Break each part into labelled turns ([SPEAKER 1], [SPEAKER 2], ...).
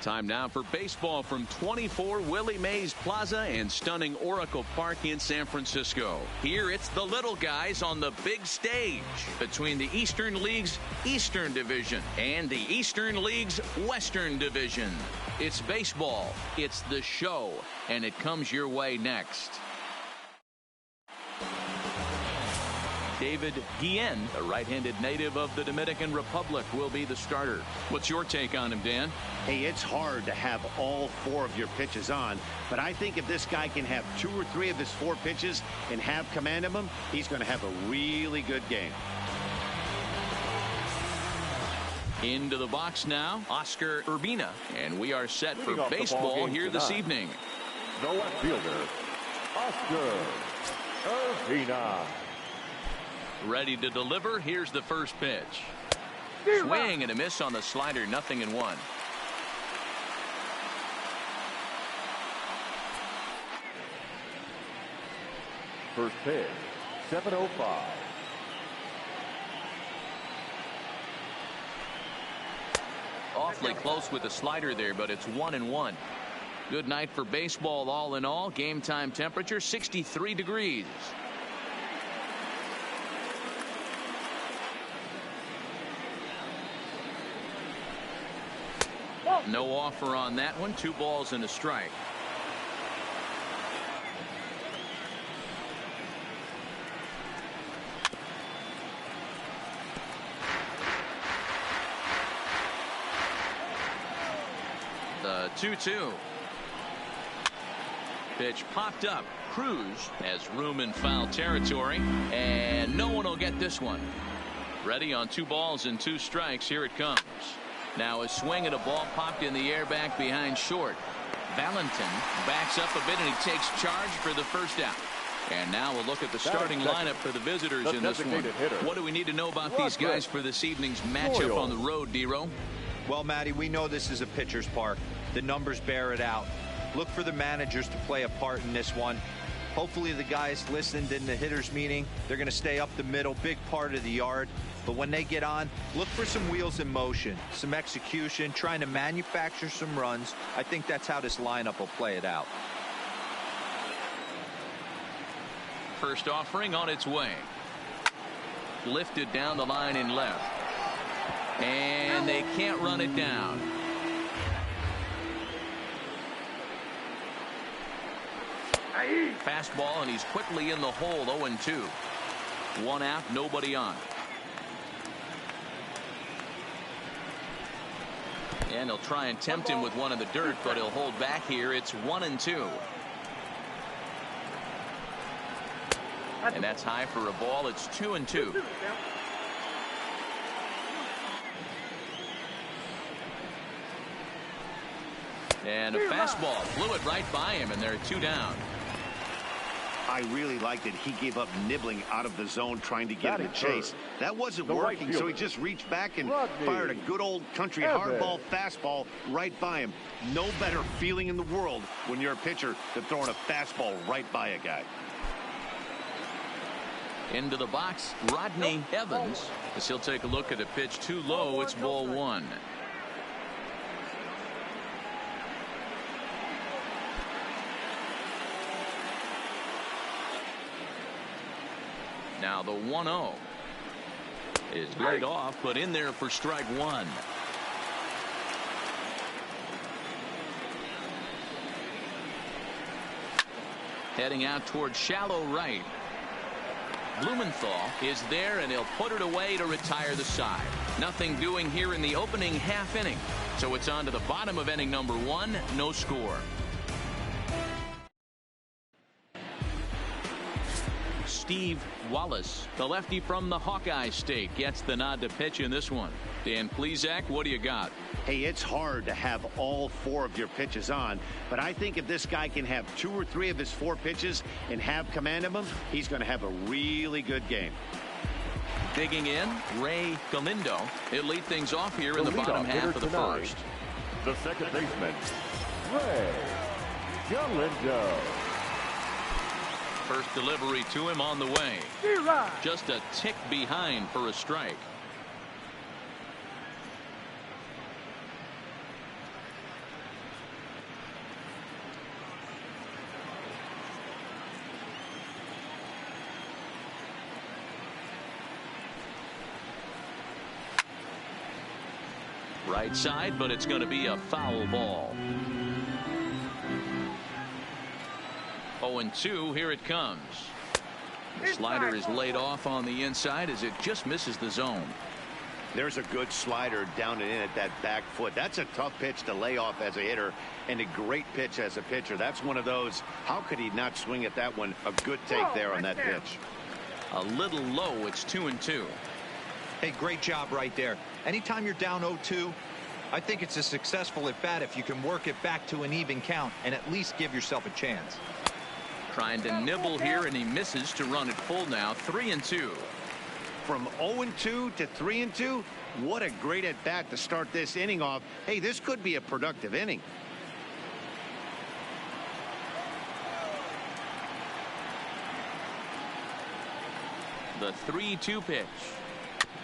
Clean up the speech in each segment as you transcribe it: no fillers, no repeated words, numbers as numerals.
[SPEAKER 1] Time now for baseball from 24 Willie Mays Plaza and stunning Oracle Park in San Francisco. Here it's the little guys on the big stage between the Eastern League's Eastern Division and the Eastern League's Western Division. It's baseball, it's the show, and it comes your way next. David Guillen, a right-handed native of the Dominican Republic, will be the starter. What's your take on him, Dan?
[SPEAKER 2] Hey, it's hard to have all 4 of your pitches on, but I think if this guy can have 2 or 3 of his 4 pitches and have command of them, he's going to have a really good game.
[SPEAKER 1] Into the box now, Oscar Urbina, and we are set for baseball here this evening.
[SPEAKER 3] The left fielder, Oscar Urbina.
[SPEAKER 1] Ready to deliver. Here's the first pitch. Swing and a miss on the slider. 0-1.
[SPEAKER 3] First pitch, 7:05.
[SPEAKER 1] Awfully close with the slider there, but it's 1-1. Good night for baseball all in all. Game time temperature 63 degrees. No offer on that one. 2 balls and a strike. The 2-2. Pitch popped up. Cruz has room in foul territory, and no one will get this one. Ready on 2 balls and 2 strikes. Here it comes. Now a swing and a ball popped in the air back behind short. Valentin backs up a bit and he takes charge for the first out. And now we'll look at the starting lineup for the visitors in this one. What do we need to know about these guys for this evening's matchup on the road, Dero?
[SPEAKER 4] Well, Matty, we know this is a pitcher's park. The numbers bear it out. Look for the managers to play a part in this one. Hopefully the guys listened in the hitters meeting. They're going to stay up the middle, big part of the yard. But when they get on, look for some wheels in motion, some execution, trying to manufacture some runs. I think that's how this lineup will play it out.
[SPEAKER 1] First offering on its way. Lifted down the line in left. And they can't run it down. Fastball, and he's quickly in the hole. 0-2. 1 out, nobody on. And he'll try and tempt him with one in the dirt, but he'll hold back here. It's 1-2. And that's high for a ball. It's 2-2. And a fastball blew it right by him, and they're 2 down.
[SPEAKER 2] I really liked that he gave up nibbling out of the zone trying to get in the chase. That wasn't working, so he just reached back and fired a good old country hardball fastball right by him. No better feeling in the world when you're a pitcher than throwing a fastball right by a guy.
[SPEAKER 1] Into the box, Rodney Evans, as he'll take a look at a pitch too low. It's ball 1. Now the 1-0 is laid off, but in there for strike 1. Heading out towards shallow right. Blumenthal is there, and he'll put it away to retire the side. Nothing doing here in the opening half inning. So it's on to the bottom of inning number 1. No score. Steve Wallace, the lefty from the Hawkeye State, gets the nod to pitch in this one. Dan Plesac, what do you got?
[SPEAKER 2] Hey, it's hard to have all 4 of your pitches on, but I think if this guy can have 2 or 3 of his 4 pitches and have command of them, he's going to have a really good game.
[SPEAKER 1] Digging in, Ray Galindo. He'll lead things off here in the bottom half of the first.
[SPEAKER 3] The second baseman, Ray Galindo.
[SPEAKER 1] First delivery to him on the way. Just a tick behind for a strike. Right side, but it's going to be a foul ball. 0-2, here it comes. The slider is laid off on the inside as it just misses the zone.
[SPEAKER 2] There's a good slider down and in at that back foot. That's a tough pitch to lay off as a hitter, and a great pitch as a pitcher. That's one of those, how could he not swing at that one? A good take there on that pitch.
[SPEAKER 1] A little low. It's 2-2.
[SPEAKER 4] Hey, great job right there. Anytime you're down 0-2, I think it's a successful at bat if you can work it back to an even count and at least give yourself a chance.
[SPEAKER 1] Trying to nibble here, and he misses to run it full now. 3-2.
[SPEAKER 2] From 0-2 to 3-2, what a great at bat to start this inning off. Hey, this could be a productive inning.
[SPEAKER 1] The 3-2 pitch.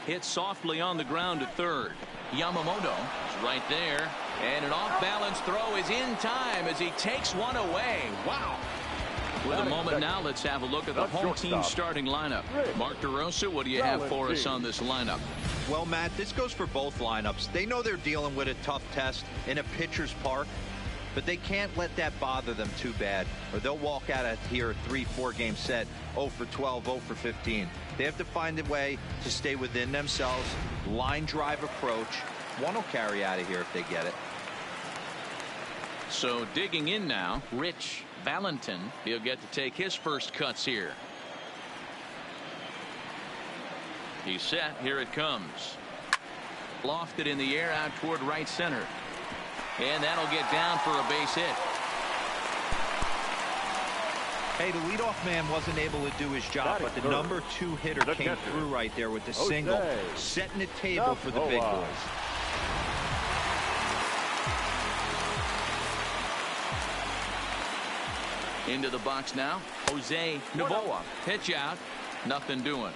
[SPEAKER 1] Hit softly on the ground to third. Yamamoto is right there, and an off-balance throw is in time as he takes one away. Wow. With a moment now, let's have a look at the home team starting lineup. Mark DeRosa, what do you have for us on this lineup?
[SPEAKER 4] Well, Matt, this goes for both lineups. They know they're dealing with a tough test in a pitcher's park, but they can't let that bother them too bad, or they'll walk out of here a 3-4 game set, 0 for 12, 0 for 15. They have to find a way to stay within themselves, line drive approach. One will carry out of here if they get it.
[SPEAKER 1] So digging in now, Rich Valentin. He'll get to take his first cuts here. He's set. Here it comes. Lofted in the air out toward right center. And that'll get down for a base hit.
[SPEAKER 4] Hey, the leadoff man wasn't able to do his job, but the number 2 hitter came through right there with the single, setting the table for the big boys.
[SPEAKER 1] Into the box now, Jose Novoa. Pitch out, nothing doing.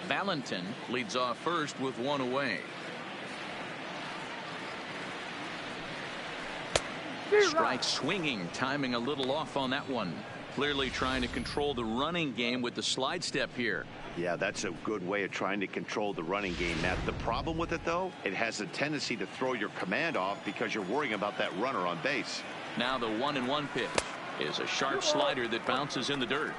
[SPEAKER 1] Valentin leads off first with one away. Strike swinging, timing a little off on that one. Clearly trying to control the running game with the slide step here.
[SPEAKER 2] Yeah, that's a good way of trying to control the running game. Now, the problem with it, though, it has a tendency to throw your command off because you're worrying about that runner on base.
[SPEAKER 1] Now the 1-1 pitch is a sharp slider that bounces in the dirt.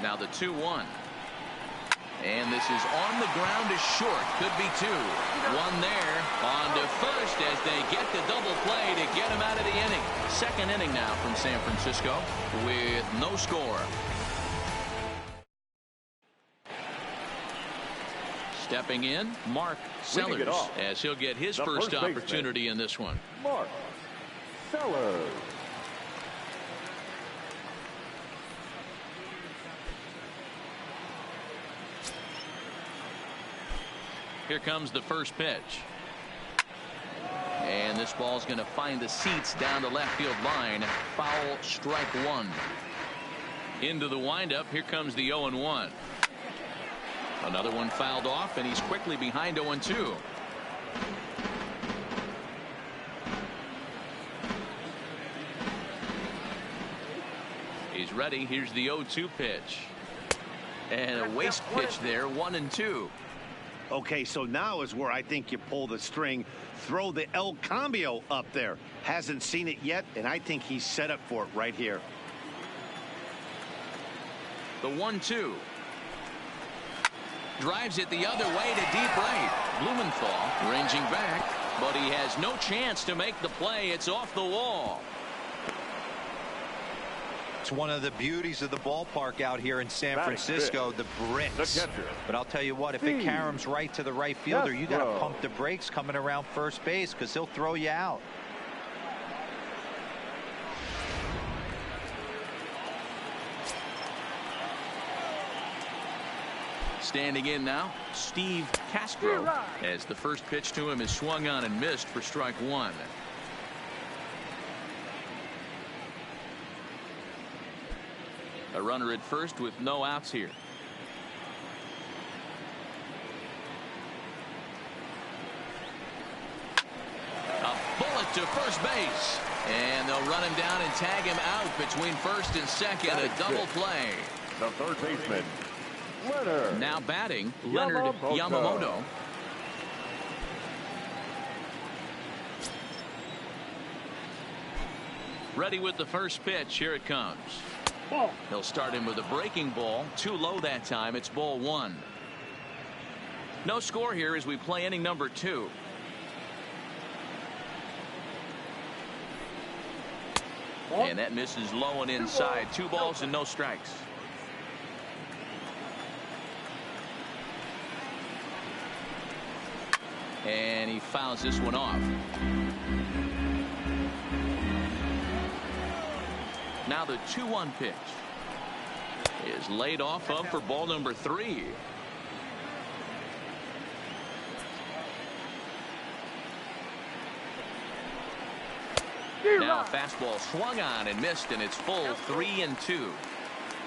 [SPEAKER 1] Now the 2-1. And this is on the ground is short. Could be 2. One there. On to first as they get the double play to get him out of the inning. Second inning now from San Francisco with no score. Stepping in, Mark Sellers, as he'll get his first opportunity in this one.
[SPEAKER 3] Mark Sellers.
[SPEAKER 1] Here comes the first pitch. And this ball's going to find the seats down the left field line. Foul, strike 1. Into the windup. Here comes the 0-1. Another one fouled off, and he's quickly behind 0-2. He's ready. Here's the 0-2 pitch. And a waste pitch there, 1-2.
[SPEAKER 2] Okay, so now is where I think you pull the string, throw the El Cambio up there. Hasn't seen it yet, and I think he's set up for it right here.
[SPEAKER 1] The 1-2. Drives it the other way to deep right. Blumenthal ranging back, but he has no chance to make the play. It's off the wall.
[SPEAKER 4] It's one of the beauties of the ballpark out here in San Francisco, the bricks. But I'll tell you what, if it caroms right to the right fielder, you got to pump the brakes coming around first base because he'll throw you out.
[SPEAKER 1] Standing in now, Steve Castro, as the first pitch to him is swung on and missed for strike 1. A runner at first with no outs here. A bullet to first base. And they'll run him down and tag him out between first and second. A double play.
[SPEAKER 3] The third baseman, Leonard.
[SPEAKER 1] Now batting, Leonard Yamamoto. Ready with the first pitch. Here it comes.
[SPEAKER 3] Ball.
[SPEAKER 1] He'll start him with a breaking ball. Too low that time. It's ball one. No score here as we play inning number 2. And that misses low and inside. 2 balls and no strikes. And he fouls this one off. Now the 2-1 pitch is laid off of for ball number 3. Now a fastball swung on and missed, and it's full 3-2.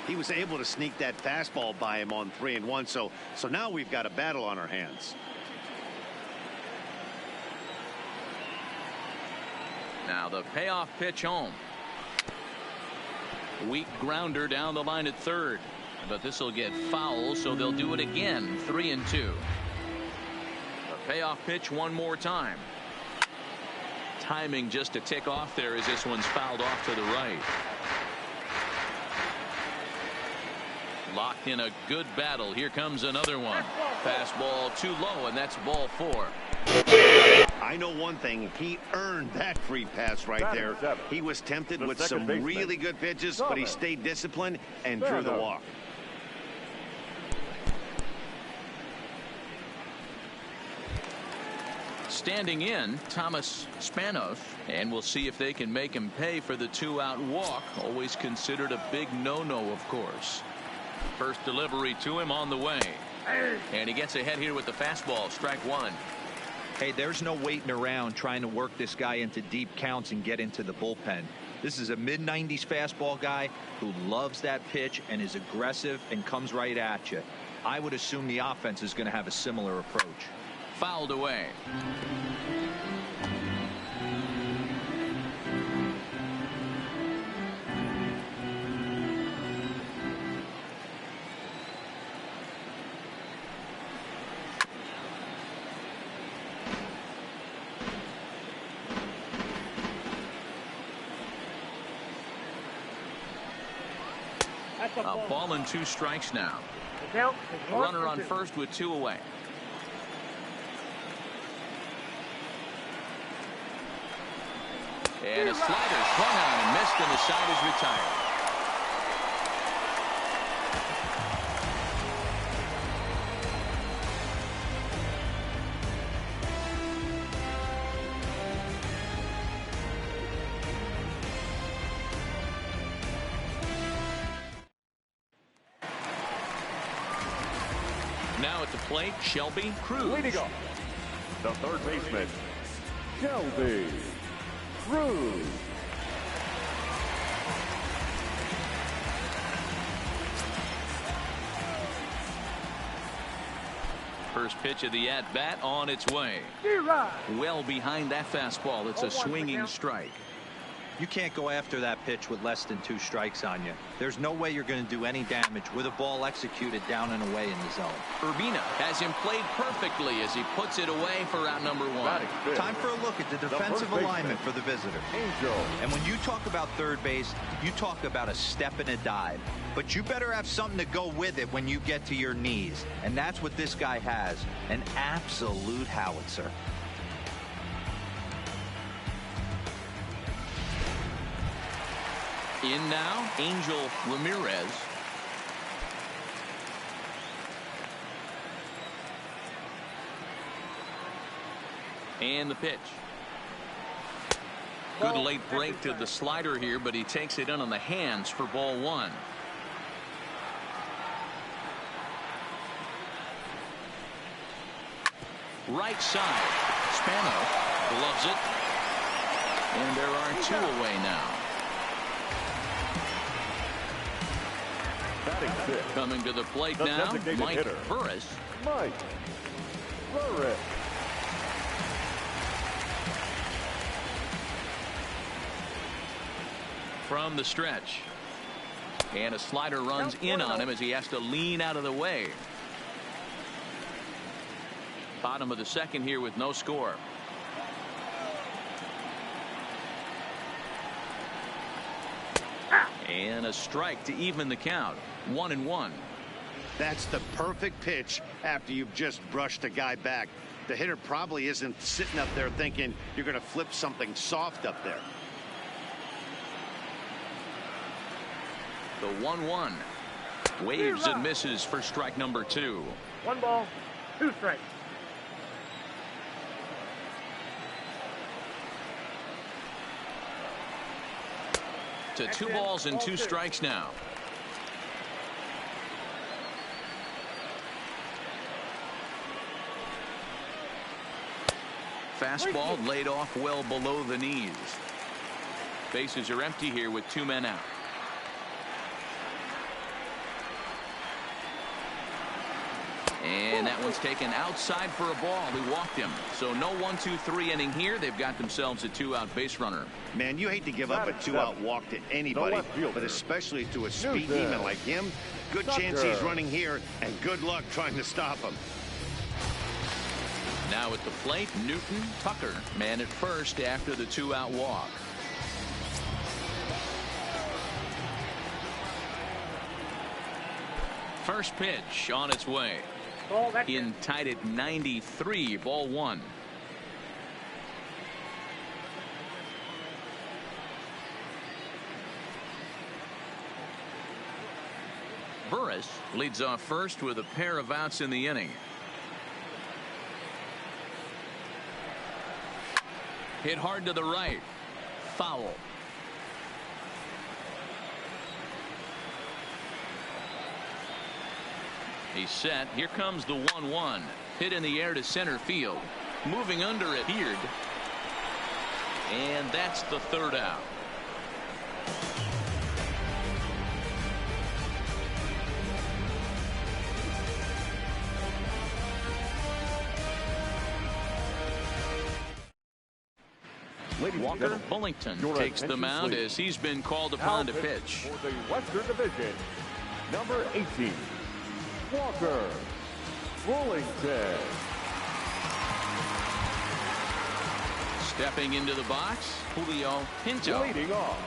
[SPEAKER 2] He was able to sneak that fastball by him on 3-1. So now we've got a battle on our hands.
[SPEAKER 1] Now the payoff pitch home. Weak grounder down the line at third, but this will get foul, so they'll do it again. 3-2. The payoff pitch one more time. Timing just to tick off there as this one's fouled off to the right. Locked in a good battle. Here comes another one. Fastball too low, and that's ball 4.
[SPEAKER 2] I know one thing. He earned that free pass right there. He was tempted with some really good pitches, but he stayed disciplined and drew the walk.
[SPEAKER 1] Standing in, Thomas Spanos, and we'll see if they can make him pay for the 2-out walk. Always considered a big no-no, of course. First delivery to him on the way. And he gets ahead here with the fastball. Strike 1.
[SPEAKER 4] Hey, there's no waiting around trying to work this guy into deep counts and get into the bullpen. This is a mid-90s fastball guy who loves that pitch and is aggressive and comes right at you. I would assume the offense is going to have a similar approach.
[SPEAKER 1] Fouled away. A ball and 2 strikes now. A runner on first with 2 away. And a slider swung on and missed, and the side is retired. Now at the plate, Shelby Cruz.
[SPEAKER 3] Leading off, the third baseman, Shelby Cruz.
[SPEAKER 1] First pitch of the at-bat on its way. Well behind that fastball. It's a swinging strike.
[SPEAKER 4] You can't go after that pitch with less than 2 strikes on you. There's no way you're going to do any damage with a ball executed down and away in the zone.
[SPEAKER 1] Urbina has him played perfectly as he puts it away for out number 1.
[SPEAKER 4] Time for a look at the defensive alignment for the visitor.
[SPEAKER 3] Angel.
[SPEAKER 4] And when you talk about third base, you talk about a step and a dive. But you better have something to go with it when you get to your knees. And that's what this guy has. An absolute howitzer.
[SPEAKER 1] In now, Angel Ramirez. And the pitch. Good late break to the slider here, but he takes it in on the hands for ball 1. Right side. Spano loves it. And there are 2 away now.
[SPEAKER 3] Batting sixth.
[SPEAKER 1] Coming to the plate
[SPEAKER 3] The
[SPEAKER 1] now,
[SPEAKER 3] designated
[SPEAKER 1] Mike
[SPEAKER 3] hitter.
[SPEAKER 1] Burris.
[SPEAKER 3] Mike Burris.
[SPEAKER 1] From the stretch. And a slider runs in on him as he has to lean out of the way. Bottom of the second here with no score. And a strike to even the count. 1-1.
[SPEAKER 2] That's the perfect pitch after you've just brushed a guy back. The hitter probably isn't sitting up there thinking you're going to flip something soft up there.
[SPEAKER 1] The 1-1. Waves and misses for strike number 2.
[SPEAKER 5] 1 ball, 2 strikes.
[SPEAKER 1] To 2 balls and 2 strikes now. Fastball laid off well below the knees. Bases are empty here with 2 men out. And that one's taken outside for a ball. He walked him. So no 1-2-3 inning here. They've got themselves a 2-out base runner.
[SPEAKER 2] Man, you hate to give up a 2-out walk to anybody, but especially to a speed demon like him. Good chance he's running here, and good luck trying to stop him.
[SPEAKER 1] Now at the plate, Newton Tucker, man at first after the 2-out walk. First pitch on its way. In tied at 93, ball 1. Burris leads off first with a pair of outs in the inning. Hit hard to the right. Foul. He's set. Here comes the 1-1. Hit in the air to center field. Moving under it, Beard. And that's the 3rd out. Walker Bullington takes the mound as he's been called upon to pitch.
[SPEAKER 3] For the Western Division, number 18. Walker Bullington.
[SPEAKER 1] Stepping into the box, Julio Pinto.
[SPEAKER 3] Leading off,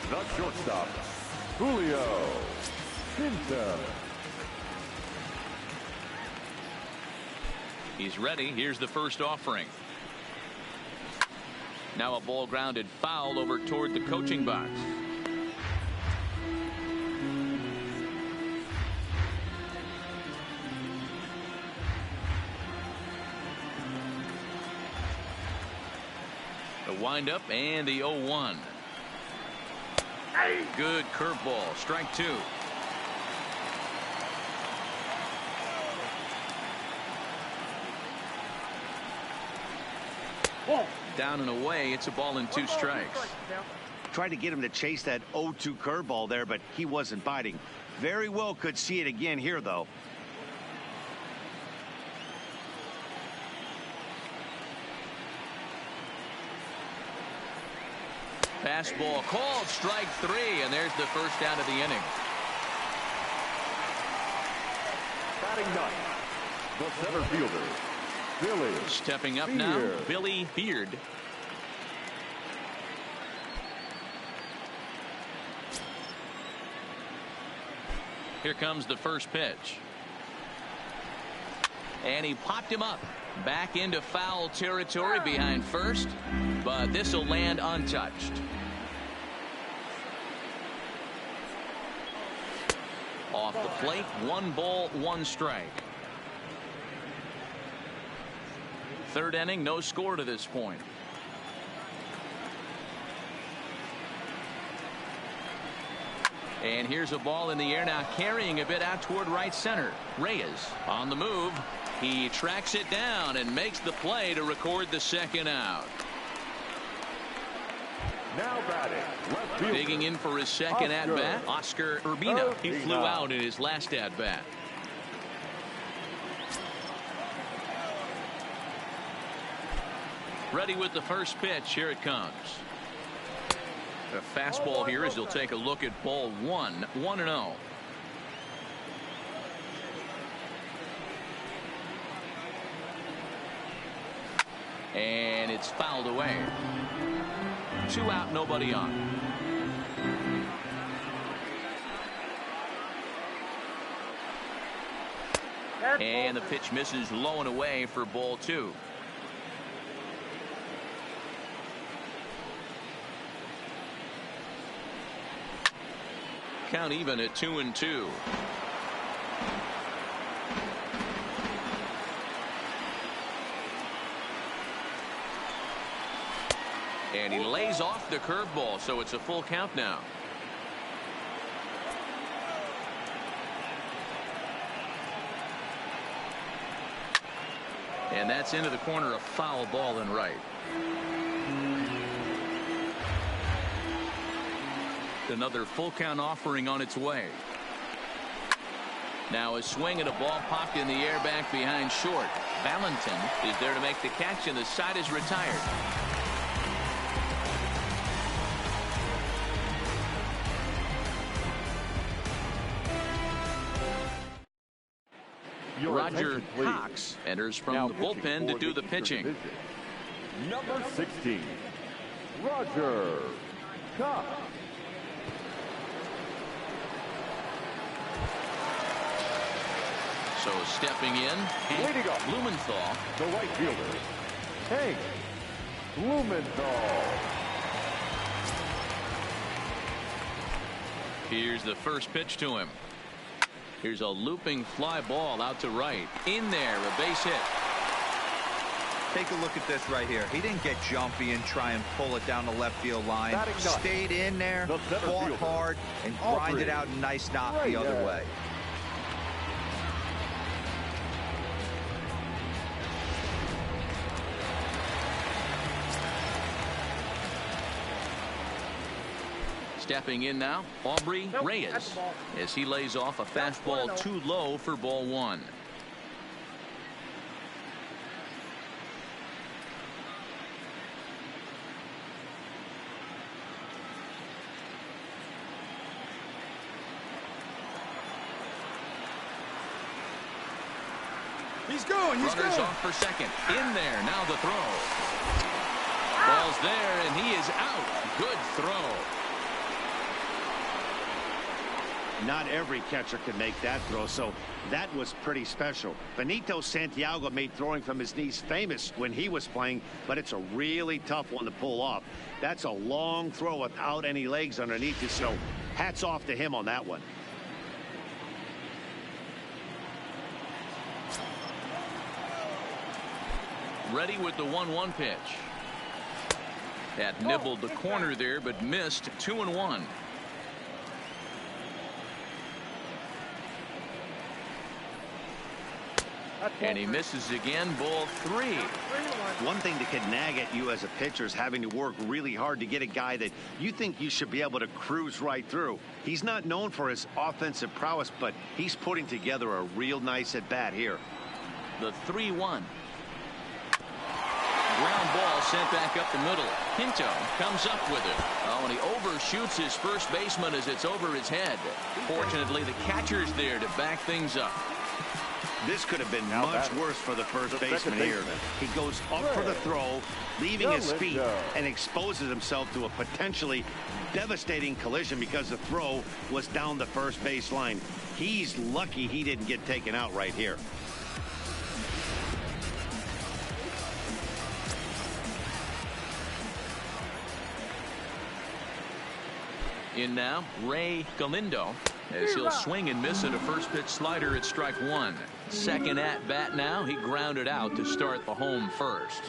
[SPEAKER 3] the shortstop, Julio Pinto.
[SPEAKER 1] He's ready. Here's the first offering. Now a ball grounded foul over toward the coaching box. The windup and the 0-1. Good curveball. Strike 2. Down and away. It's a ball and 2 strikes.
[SPEAKER 2] Tried to get him to chase that 0-2 curveball there, but he wasn't biting. Very well could see it again here, though.
[SPEAKER 1] Fastball called, strike 3, and there's the first out of the inning.
[SPEAKER 3] Batting 9th, the center fielder, Billy
[SPEAKER 1] Stepping up
[SPEAKER 3] Beard.
[SPEAKER 1] now, Billy Beard. Here comes the first pitch. And he popped him up. Back into foul territory behind first, but this will land untouched. Off the plate, 1 ball, 1 strike. 3rd inning, no score to this point. And here's a ball in the air now, carrying a bit out toward right center. Reyes on the move. He tracks it down and makes the play to record the 2nd out.
[SPEAKER 3] Now batting, left fielder.
[SPEAKER 1] Digging in for his second at-bat, Oscar Urbina. He flew out in his last at-bat. Ready with the first pitch. Here it comes. A fastball here as he'll take a look at ball one. 1-0. And it's fouled away. 2 out, nobody on. And the pitch misses low and away for ball 2. Count even at 2-2. And he lays off the curveball, so it's a full count now. And that's into the corner, a foul ball and right. Another full count offering on its way. Now a swing and a ball popped in the air back behind short. Valentin is there to make the catch, and the side is retired. Roger Cox enters from the bullpen to do the pitching.
[SPEAKER 3] Division. Number 16, Roger Cox.
[SPEAKER 1] So stepping in,
[SPEAKER 3] Leading off,
[SPEAKER 1] Blumenthal.
[SPEAKER 3] the right fielder, Hank Blumenthal.
[SPEAKER 1] Here's the first pitch to him. Here's a looping fly ball out to right. In there, a base hit.
[SPEAKER 4] Take a look at this right here. He didn't get jumpy and try and pull it down the left field line. Stayed in there, fought hard, and grinded out a nice knock the other way.
[SPEAKER 1] Stepping in now, Aubrey Reyes, as he lays off a fastball too low for ball 1.
[SPEAKER 2] He's going.
[SPEAKER 1] Runners off for second. In there, now the throw. Ball's there, and he is out. Good throw.
[SPEAKER 2] Not every catcher can make that throw, so that was pretty special. Benito Santiago made throwing from his knees famous when he was playing, but it's a really tough one to pull off. That's a long throw without any legs underneath it, so hats off to him on that one.
[SPEAKER 1] Ready with the 1-1 pitch. That nibbled the corner there, but missed. 2-1. And he misses again. Ball 3.
[SPEAKER 2] One thing that could nag at you as a pitcher is having to work really hard to get a guy that you think you should be able to cruise right through. He's not known for his offensive prowess, but he's putting together a real nice at bat here.
[SPEAKER 1] The 3-1. Ground ball sent back up the middle. Pinto comes up with it. Oh, and he overshoots his first baseman as it's over his head. Fortunately, the catcher's there to back things up.
[SPEAKER 2] This could have been much worse for the first baseman here. He goes up for the throw, leaving his feet, and exposes himself to a potentially devastating collision because the throw was down the first base line. He's lucky he didn't get taken out right here.
[SPEAKER 1] In now, Ray Galindo, as he'll swing and miss at a first pitch slider at strike 1. Second at bat now. He grounded out to start the home first.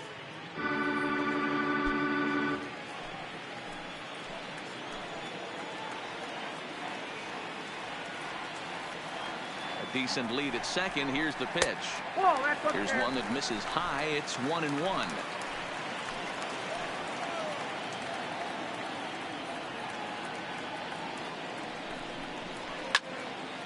[SPEAKER 1] A decent lead at second. Here's the pitch. Here's one that misses high. It's 1-1.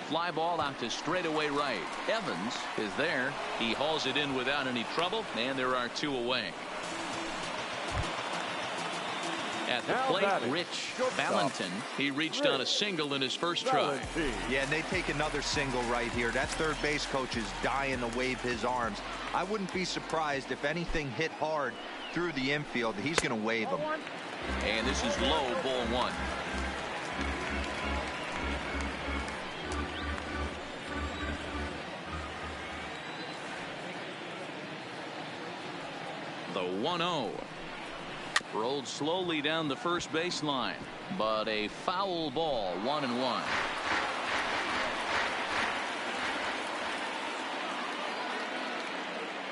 [SPEAKER 1] fly ball out to straightaway right. Evans is there. He hauls it in without any trouble, and there are 2 away. At the plate, Rich Valentin. He reached on a single in his first try.
[SPEAKER 4] Yeah, and they take another single right here. That third base coach is dying to wave his arms. I wouldn't be surprised if anything hit hard through the infield. He's going to wave them.
[SPEAKER 1] And this is low, ball 1. The 1-0. Rolled slowly down the first baseline, but a foul ball, 1-1.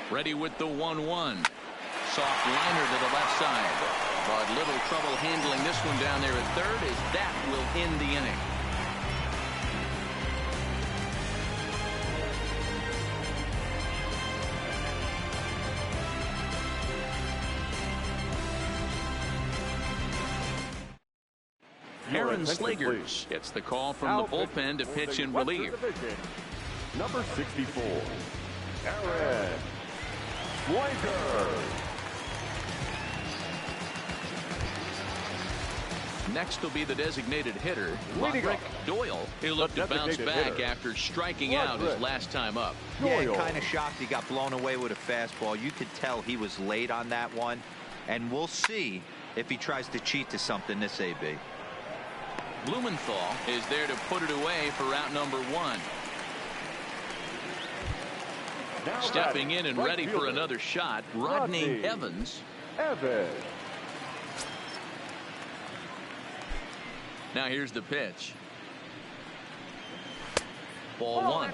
[SPEAKER 1] Ready with the 1-1. Soft liner to the left side, but little trouble handling this one down there at third, as that will end the inning. Aaron Slegers gets the call from the bullpen to pitch in relief.
[SPEAKER 3] Number 64, Aaron Slegers.
[SPEAKER 1] Next will be the designated hitter, Roderick Doyle. He'll look to bounce back after striking out his last time up.
[SPEAKER 4] Yeah, kind of shocked he got blown away with a fastball. You could tell he was late on that one, and we'll see if he tries to cheat to something this AB.
[SPEAKER 1] Blumenthal is there to put it away for out number 1. Stepping in and ready for another shot, Rodney Evans. Now here's the pitch. Ball 1.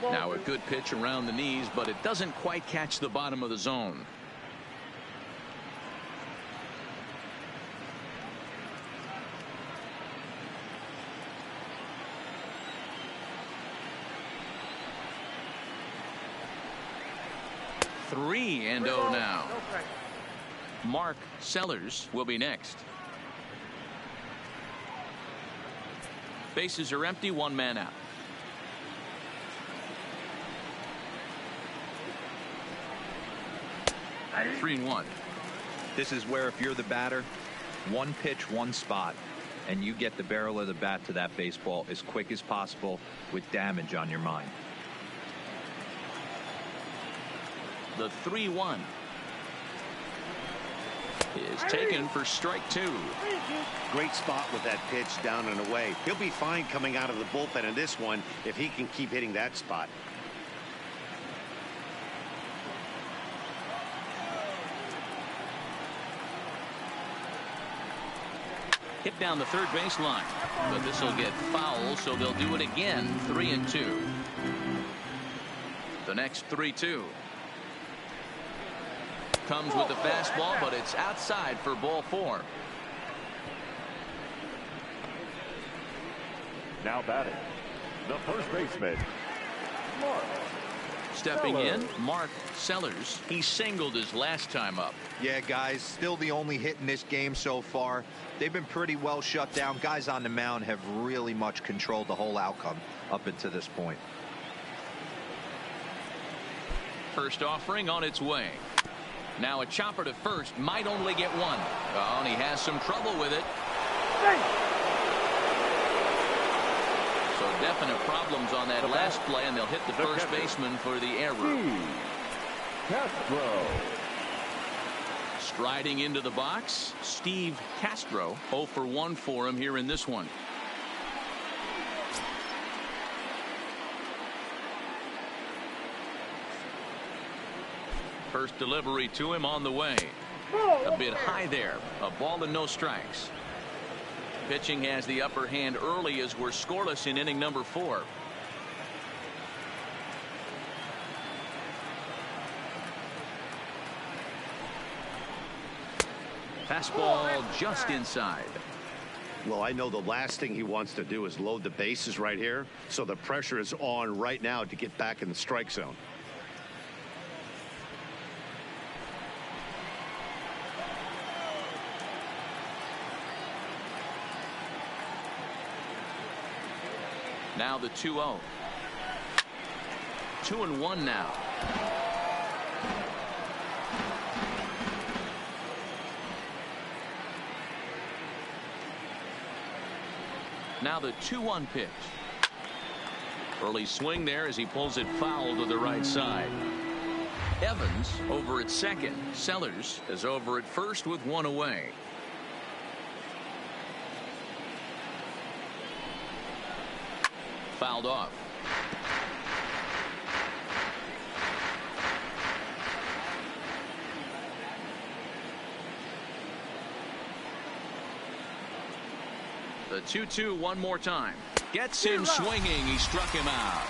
[SPEAKER 1] Now a good pitch around the knees, but it doesn't quite catch the bottom of the zone. Three and 0 now. Mark Sellers will be next. Bases are empty, 1 man out. Three and 1.
[SPEAKER 4] This is where if you're the batter, 1 pitch, 1 spot, and you get the barrel of the bat to that baseball as quick as possible with damage on your mind.
[SPEAKER 1] The 3-1 is taken for strike 2.
[SPEAKER 2] Great spot with that pitch down and away. He'll be fine coming out of the bullpen in this one if he can keep hitting that spot.
[SPEAKER 1] Hit down the third baseline, but this will get foul, so they'll do it again. 3 and 2. The next 3-2 comes with the fastball, but it's outside for ball 4.
[SPEAKER 3] Now batting, the first baseman, Mark.
[SPEAKER 1] Stepping in, Mark Sellers. He singled his last time up.
[SPEAKER 4] Yeah, guys, still the only hit in this game so far. They've been pretty well shut down. Guys on the mound have really much controlled the whole outcome up until this point.
[SPEAKER 1] First offering on its way. Now a chopper to first, might only get 1. Oh, and he has some trouble with it. So definite problems on that last play, and they'll hit the first baseman for the error.
[SPEAKER 3] Castro.
[SPEAKER 1] Striding into the box, Steve Castro. 0 for 1 for him here in this one. First delivery to him on the way. A bit high there. A ball and no strikes. Pitching has the upper hand early as we're scoreless in inning number 4. Fastball just inside.
[SPEAKER 2] Well, I know the last thing he wants to do is load the bases right here, so the pressure is on right now to get back in the strike zone.
[SPEAKER 1] Now the 2-0. 2-1 now. Now the 2-1 pitch. Early swing there as he pulls it foul to the right side. Evans over at second. Sellers is over at first with one away. Fouled off. The 2-2 one more time. Gets him swinging. He struck him out.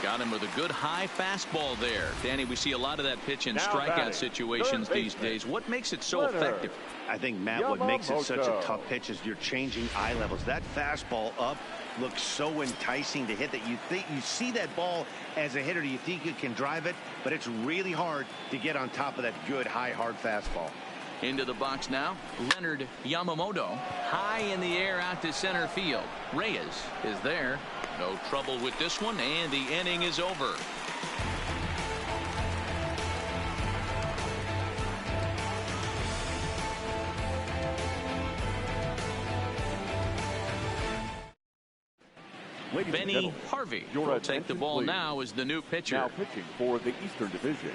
[SPEAKER 1] Got him with a good high fastball there. Danny, we see a lot of that pitch in strikeout situations these days. What makes it so effective?
[SPEAKER 2] I think, Matt, what makes it such a tough pitch is you're changing eye levels. That fastball up looks so enticing to hit that you see that ball as a hitter. You think you can drive it, but it's really hard to get on top of that good high hard fastball.
[SPEAKER 1] Into the box now, Leonard Yamamoto. High in the air out to center field. Reyes is there. No trouble with this one, and the inning is over. Benny Harvey will take the ball now as the new pitcher.
[SPEAKER 3] Now pitching for the Eastern Division,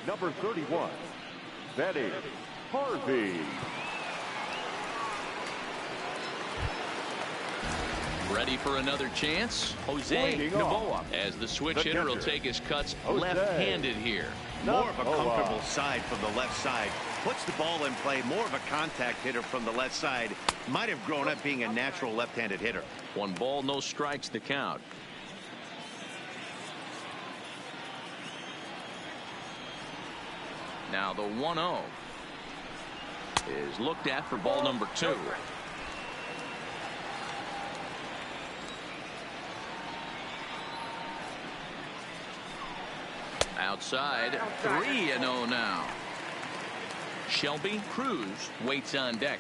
[SPEAKER 3] number 31, Benny Harvey.
[SPEAKER 1] Ready for another chance? Jose Novoa as the switch hitter will take his cuts left-handed here.
[SPEAKER 2] More of a comfortable side from the left side. Puts the ball in play. More of a contact hitter from the left side. Might have grown up being a natural left-handed hitter.
[SPEAKER 1] 1 ball, no strikes to count. Now the 1-0 is looked at for ball number 2. Outside, 3-0 now. Shelby Cruz waits on deck.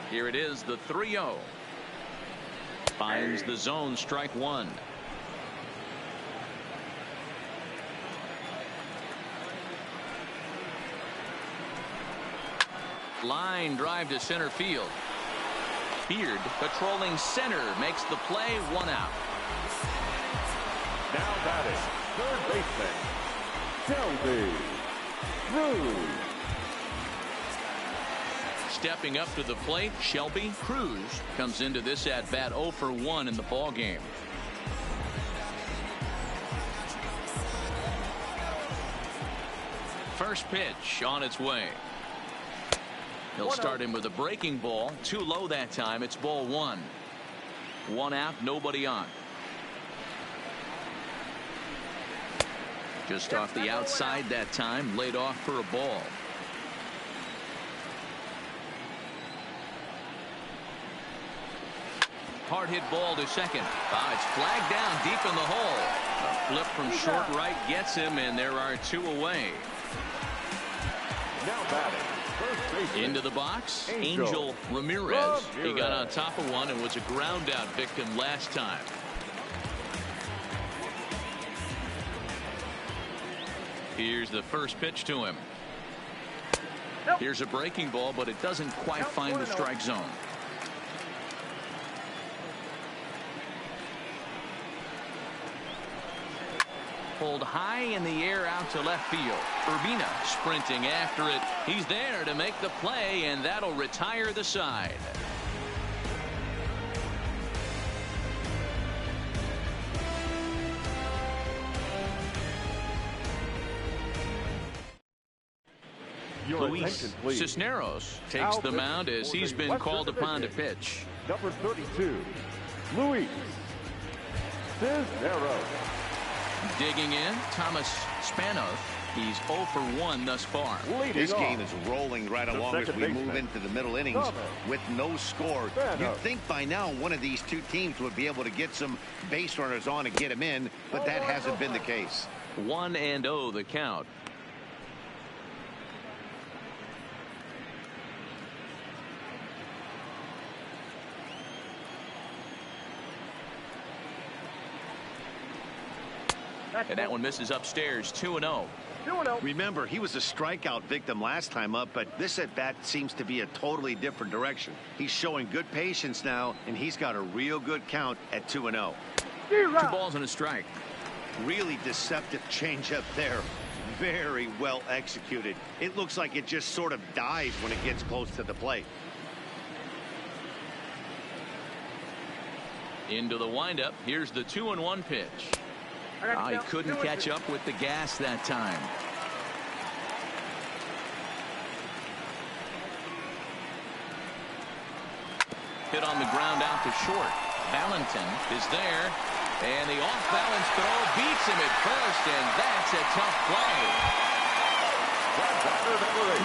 [SPEAKER 1] Here it is, the 3-0. Finds the zone, strike 1. Line drive to center field. Beard patrolling center makes the play, 1 out.
[SPEAKER 3] Now batting, third baseman, Shelby Cruz.
[SPEAKER 1] Stepping up to the plate, Shelby Cruz comes into this at bat 0 for 1 in the ball game. First pitch on its way. He'll start him with a breaking ball. Too low that time. It's ball 1. 1 out, nobody on. Just off the outside that time, laid off for a ball. Hard hit ball to second. It's flagged down deep in the hole. A flip from short right gets him, and there are 2 away.
[SPEAKER 3] Now batting, first baseman,
[SPEAKER 1] into the box, Angel Ramirez. He got on top of one and was a ground out victim last time. Here's the first pitch to him. Here's a breaking ball, but it doesn't quite find the strike zone. Pulled high in the air out to left field. Urbina sprinting after it. He's there to make the play, and that'll retire the side. Luis Cisneros takes the mound as he's been called upon to pitch.
[SPEAKER 3] Number 32, Luis Cisneros.
[SPEAKER 2] Digging in, Thomas Spanos. He's 0 for 1 thus far. This game is rolling right along as we move into the middle innings with no score. You'd think by now one of these two teams would be able to get some base runners on and get them in, but that hasn't been the case.
[SPEAKER 1] 1-0 the count. And that one misses upstairs. 2-0.
[SPEAKER 5] 2-0.
[SPEAKER 2] Remember, he was a strikeout victim last time up, but this at-bat seems to be a totally different direction. He's showing good patience now, and he's got a real good count at 2-0.
[SPEAKER 1] 2 balls and a strike.
[SPEAKER 2] Really deceptive changeup there. Very well executed. It looks like it just sort of dies when it gets close to the plate.
[SPEAKER 1] Into the windup. Here's the 2-1 pitch. He couldn't catch up with the gas that time. Hit on the ground out to short. Valentin is there, and the off-balance throw beats him at first, and that's a tough play.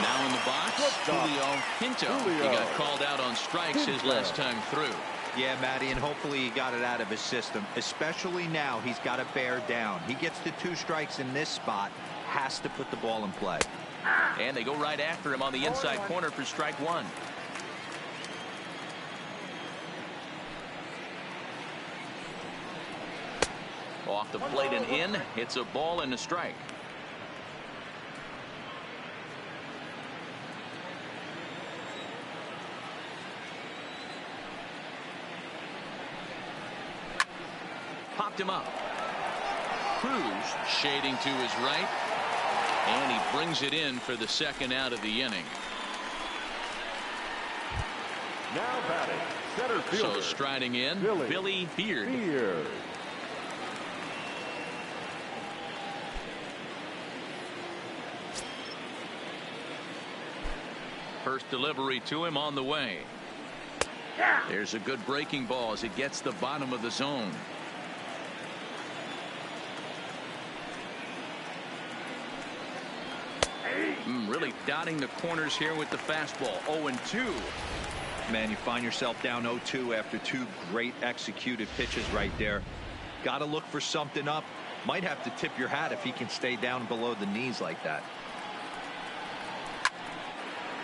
[SPEAKER 1] Now in the box, Julio Pinto. He got called out on strikes his last time through.
[SPEAKER 4] Yeah, Matty, and hopefully he got it out of his system. Especially now, he's got to bear down. He gets the 2 strikes in this spot, has to put the ball in play.
[SPEAKER 1] And they go right after him on the inside corner for strike 1. Off the plate and in. It's a ball and a strike. Popped him up. Cruz shading to his right, and he brings it in for the second out of the inning.
[SPEAKER 3] Now batting, center fielder.
[SPEAKER 1] So striding in, Billy Beard. First delivery to him on the way. There's a good breaking ball as it gets the bottom of the zone. Really dotting the corners here with the fastball. 0-2.
[SPEAKER 4] Man, you find yourself down 0-2 after 2 great executed pitches right there. Got to look for something up. Might have to tip your hat if he can stay down below the knees like that.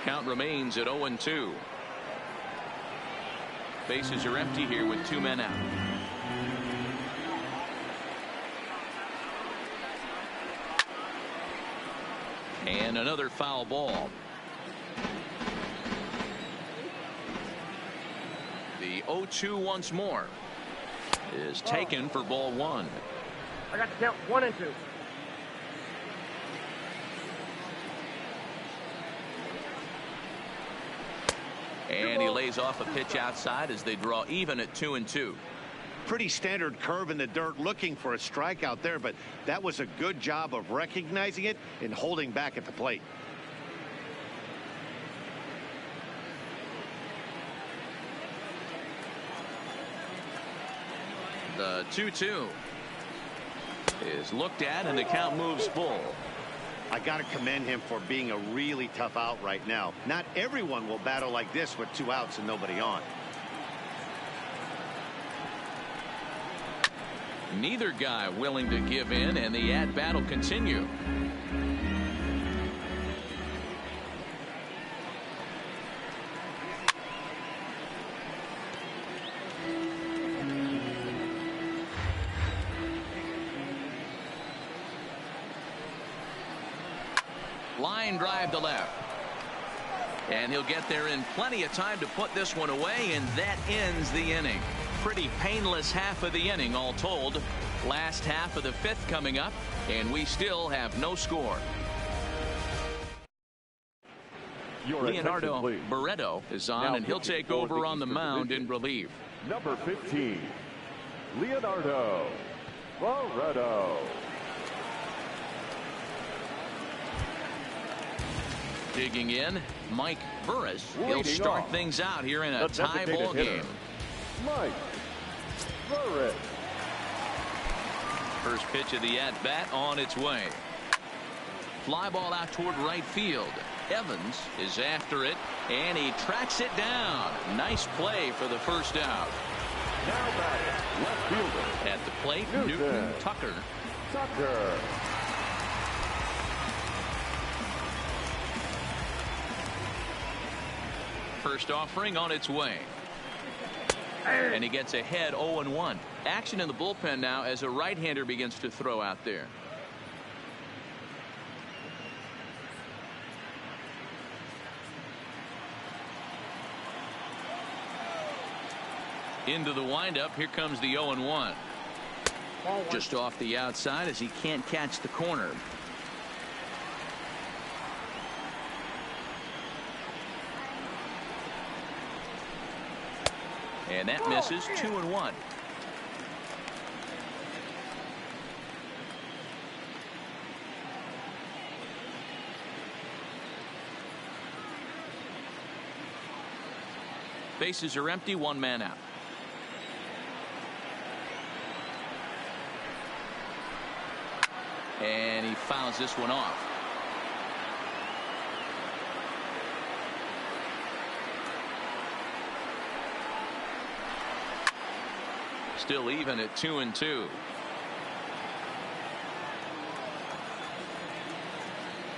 [SPEAKER 1] Count remains at 0-2. Bases are empty here with 2 men out. And another foul ball. The 0-2 once more is taken for ball 1.
[SPEAKER 5] I got the count 1 and 2.
[SPEAKER 1] And he lays off a pitch outside as they draw even at 2-2.
[SPEAKER 2] Pretty standard curve in the dirt, looking for a strikeout there, but that was a good job of recognizing it and holding back at the plate.
[SPEAKER 1] The 2-2 is looked at, and the count moves full.
[SPEAKER 2] I got to commend him for being a really tough out right now. Not everyone will battle like this with 2 outs and nobody on.
[SPEAKER 1] Neither guy willing to give in, and the at-bat will continue. Line drive to left. And he'll get there in plenty of time to put this one away, and that ends the inning. Pretty painless half of the inning all told. Last half of the 5th coming up, and we still have no score. Leonardo Barreto is on, and he'll take over on the mound in relief.
[SPEAKER 3] Number 15, Leonardo Barreto.
[SPEAKER 1] Digging in, Mike Burris. He'll start things out here in a tie ball game.
[SPEAKER 3] Mike Burris.
[SPEAKER 1] First pitch of the at-bat on its way. Fly ball out toward right field. Evans is after it, and he tracks it down. Nice play for the first out.
[SPEAKER 3] Now batting, left fielder.
[SPEAKER 1] At the plate, Newton Tucker. First offering on its way. And he gets ahead 0-1. Action in the bullpen now as a right-hander begins to throw out there. Into the windup. Here comes the 0-1. Just off the outside as he can't catch the corner. And that misses. 2-1. Bases are empty. One man out. And he fouls this one off. Still even at 2-2.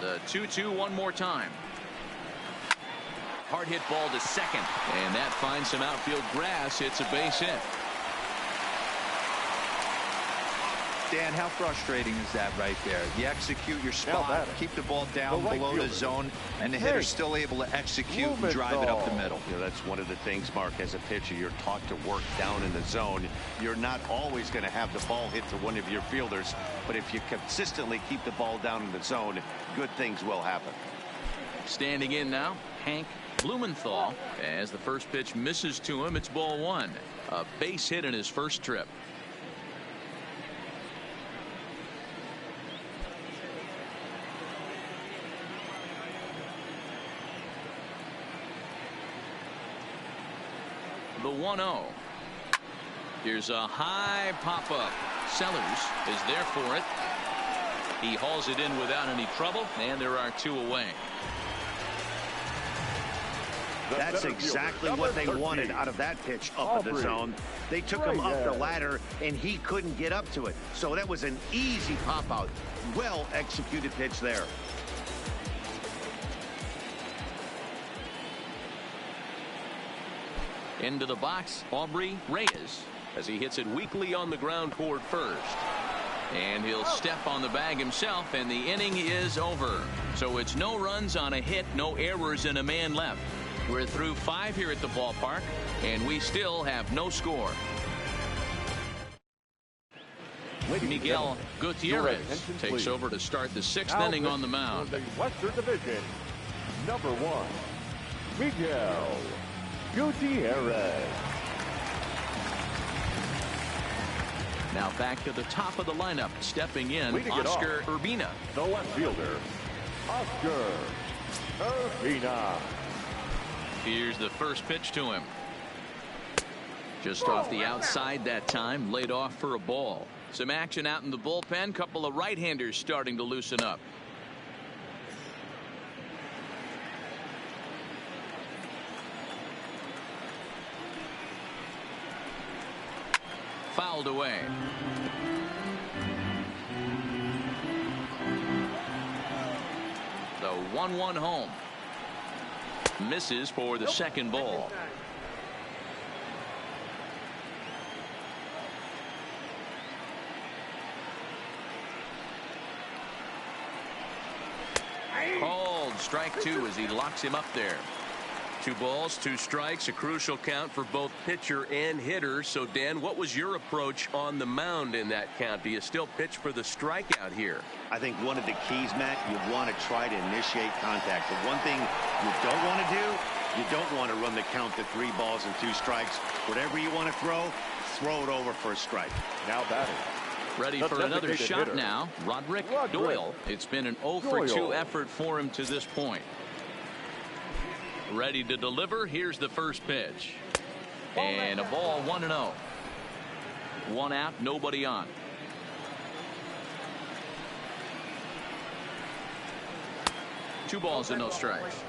[SPEAKER 1] The 2-2 one more time. Hard hit ball to second. And that finds some outfield grass. It's a base hit.
[SPEAKER 4] Dan, how frustrating is that right there? You execute your spot, keep the ball down below the zone, and the hitter's still able to execute and drive it up the middle.
[SPEAKER 2] You know, that's one of the things, Mark, as a pitcher, you're taught to work down in the zone. You're not always going to have the ball hit to one of your fielders, but if you consistently keep the ball down in the zone, good things will happen.
[SPEAKER 1] Standing in now, Hank Blumenthal. As the first pitch misses to him, it's ball one. A base hit in his first trip. The 1-0. Here's a high pop-up. Sellers is there for it. He hauls it in without any trouble, and there are two away.
[SPEAKER 2] That's exactly what they wanted out of that pitch up in the zone. They took him up the ladder, and he couldn't get up to it. So that was an easy pop-out. Well-executed pitch there.
[SPEAKER 1] Into the box, Aubrey Reyes, as he hits it weakly on the ground toward first. And he'll step on the bag himself, and the inning is over. So it's no runs on a hit, no errors, and a man left. We're through 5 here at the ballpark, and we still have no score. Miguel Gutierrez takes over to start the 6th inning on the mound.
[SPEAKER 3] The Western Division, number 1, Miguel Gutierrez.
[SPEAKER 1] Now back to the top of the lineup, stepping in, Oscar Urbina.
[SPEAKER 3] The left fielder, Oscar Urbina.
[SPEAKER 1] Here's the first pitch to him. Just off the outside that time, laid off for a ball. Some action out in the bullpen. Couple of right-handers starting to loosen up. Fouled away. The 1-1 home. Misses for the second ball. Called strike 2 as he locks him up there. 2 balls, 2 strikes, a crucial count for both pitcher and hitter. So, Dan, what was your approach on the mound in that count? Do you still pitch for the strikeout here?
[SPEAKER 2] I think one of the keys, Matt, you want to try to initiate contact. The one thing you don't want to do, you don't want to run the count to 3 balls and 2 strikes. Whatever you want to throw it over for a strike.
[SPEAKER 3] Now batting.
[SPEAKER 1] Ready for another shot hitter. Now, Roderick Doyle. It's been an 0-for-2 effort for him to this point. Ready to deliver. Here's the first pitch. And a ball, 1-0. 1 out, nobody on. Two balls and no strikes.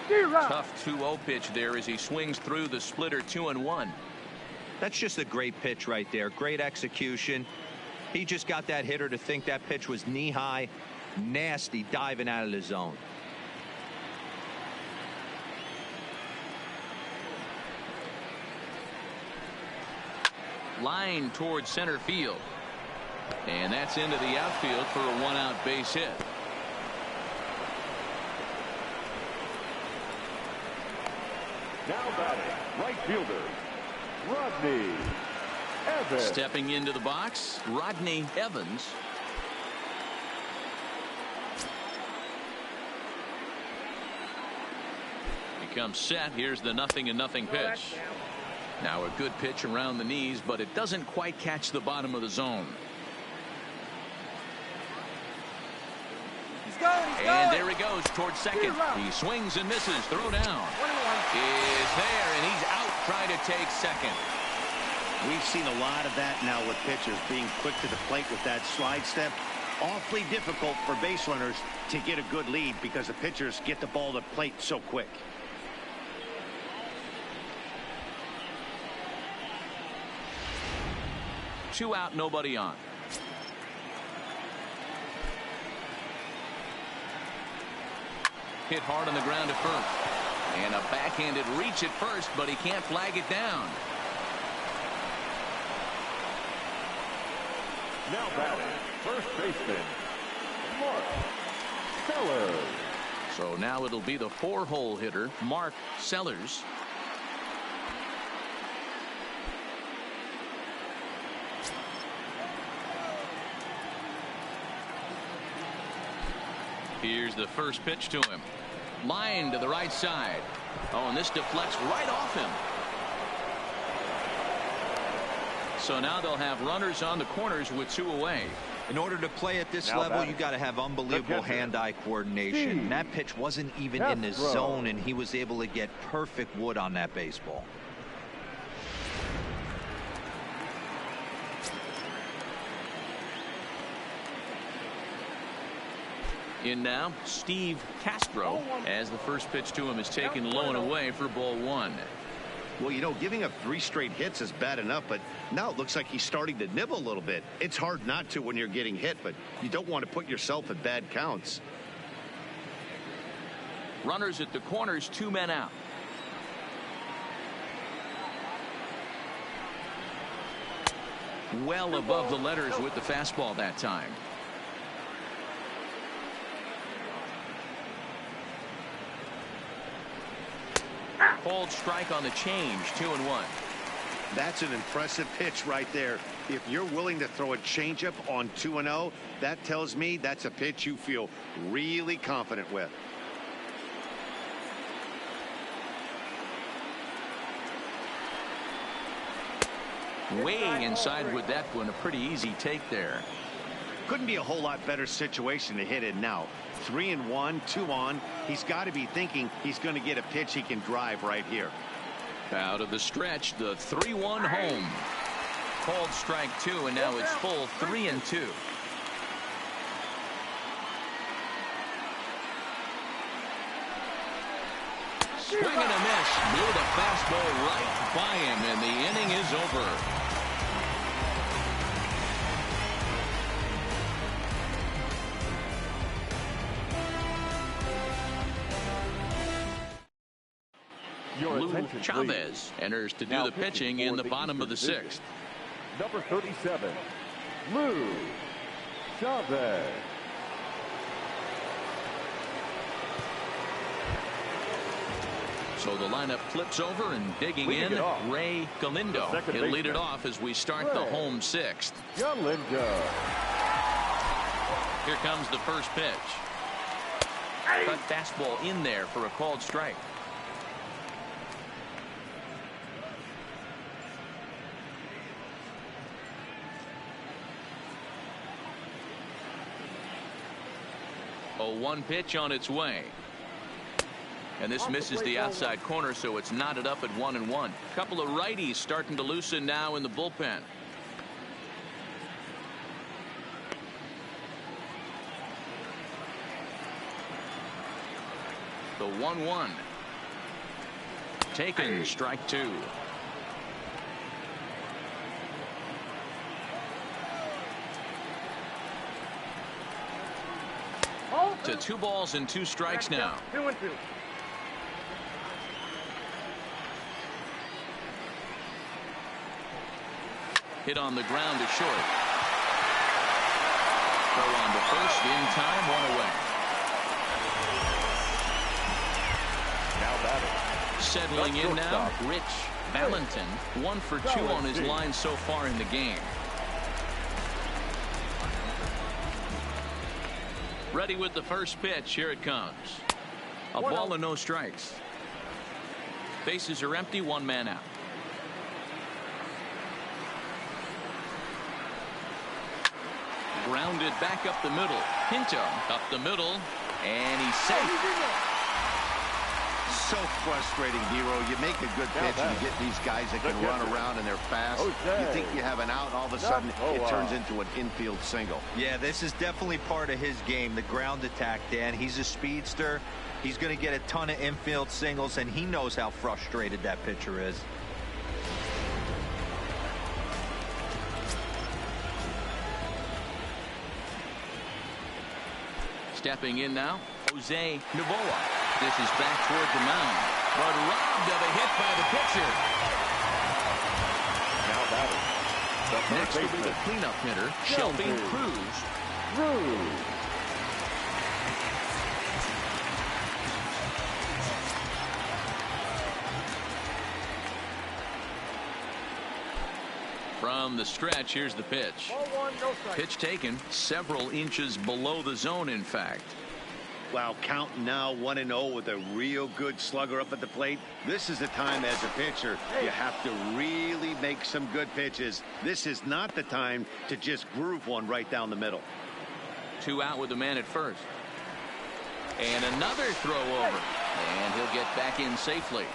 [SPEAKER 1] Tough 2-0 pitch there as he swings through the splitter 2-1.
[SPEAKER 4] That's just a great pitch right there. Great execution. He just got that hitter to think that pitch was knee high, Nasty diving out of the zone.
[SPEAKER 1] Line towards center field. And that's into the outfield for a one-out base hit.
[SPEAKER 3] Now batting, right fielder, Rodney Evans.
[SPEAKER 1] Stepping into the box, Rodney Evans. He comes set. Here's the 0-0 pitch. Now a good pitch around the knees, but it doesn't quite catch the bottom of the zone. And there he goes towards second. He swings and misses. Throw down is there, and he's out trying to take second.
[SPEAKER 2] We've seen a lot of that now with pitchers being quick to the plate with that slide step. Awfully difficult for base runners to get a good lead because the pitchers get the ball to plate so quick.
[SPEAKER 1] Two out, nobody on. Hit hard on the ground at first. And a backhanded reach at first, but he can't flag it down.
[SPEAKER 3] Now batting, first baseman, Mark Sellers.
[SPEAKER 1] So now it'll be the 4-hole hitter, Mark Sellers. Here's the first pitch to him. Line to the right side. Oh, and this deflects right off him. So now they'll have runners on the corners with 2 away.
[SPEAKER 4] In order to play at this
[SPEAKER 3] Now
[SPEAKER 4] level,
[SPEAKER 3] batting,
[SPEAKER 4] you got to have unbelievable hand-eye coordination.
[SPEAKER 3] Steve
[SPEAKER 4] That pitch wasn't even in his
[SPEAKER 3] Castro.
[SPEAKER 4] zone, and he was able to get perfect wood on that baseball.
[SPEAKER 1] In now, Steve Castro, as the first pitch to him is taken low and away for ball 1.
[SPEAKER 2] Well, you know, giving up 3 straight hits is bad enough, but now it looks like he's starting to nibble a little bit. It's hard not to when you're getting hit, but you don't want to put yourself at bad counts.
[SPEAKER 1] Runners at the corners, 2 men out. Well above the letters with the fastball that time. Cold strike on the change, 2-1.
[SPEAKER 2] That's an impressive pitch right there. If you're willing to throw a changeup on 2-0, that tells me that's a pitch you feel really confident with.
[SPEAKER 1] Way inside with that one. A pretty easy take there.
[SPEAKER 2] Couldn't be a whole lot better situation to hit in now. 3-1, 2 on. He's got to be thinking he's going to get a pitch he can drive right here.
[SPEAKER 1] Out of the stretch, the 3-1 home. Called strike 2, and now it's full 3-2. Swing and a miss. Blew the fastball right by him, and the inning is over. Lou Chavez enters to do the pitching in the bottom of the 6th.
[SPEAKER 3] Number 37, Lou Chavez.
[SPEAKER 1] So the lineup flips over, and digging in, Ray Galindo. He'll lead it off as we start the home 6th.
[SPEAKER 3] Galindo.
[SPEAKER 1] Here comes the first pitch. Cut fastball in there for a called strike. A 1 pitch on its way. And this misses the outside corner, so it's knotted up at 1-1. Couple of righties starting to loosen now in the bullpen. The 1-1. Taken, strike 2. To 2 balls and 2 strikes now.
[SPEAKER 5] 2-2.
[SPEAKER 1] Hit on the ground to short. Throw on to first in time, 1 away.
[SPEAKER 3] Now batting.
[SPEAKER 1] Settling in now, Rich Valentin, 1 for 2 on his line so far in the game. Ready with the first pitch. Here it comes. A ball and no strikes. Bases are empty, 1 man out. Grounded back up the middle. Pinto up the middle, and he's safe.
[SPEAKER 2] So frustrating, Hero. You make a good pitch and you get these guys that can run around and they're fast. You think you have an out, all of a sudden it turns into an infield single.
[SPEAKER 4] Yeah, this is definitely part of his game, the ground attack, Dan. He's a speedster. He's going to get a ton of infield singles, and he knows how frustrated that pitcher is.
[SPEAKER 1] Stepping in now, Jose Novoa. This is back toward the mound, but robbed of a hit by the pitcher.
[SPEAKER 3] Now batting.
[SPEAKER 1] Next will be the cleanup hitter, Shelby Cruz. From the stretch, here's the pitch.
[SPEAKER 5] Ball 1, no strike.
[SPEAKER 1] Pitch taken several inches below the zone, in fact.
[SPEAKER 2] Wow, counting now 1-0 with a real good slugger up at the plate. This is the time as a pitcher you have to really make some good pitches. This is not the time to just groove one right down the middle.
[SPEAKER 1] 2 out with the man at first. And another throw over. And he'll get back in safely.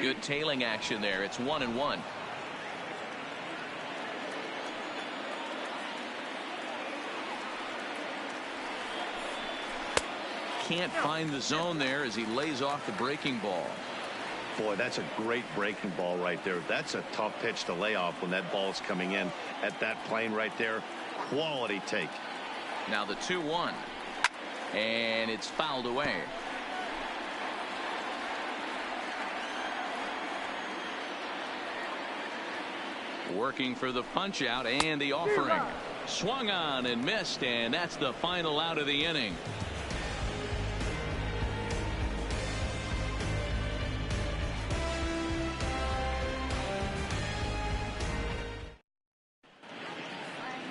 [SPEAKER 1] Good tailing action there. It's 1-1. Can't find the zone there as he lays off the breaking ball.
[SPEAKER 2] Boy, that's a great breaking ball right there. That's a tough pitch to lay off when that ball's coming in at that plane right there. Quality take.
[SPEAKER 1] Now the 2-1. And it's fouled away. Working for the punch out and the offering. Swung on and missed, and that's the final out of the inning.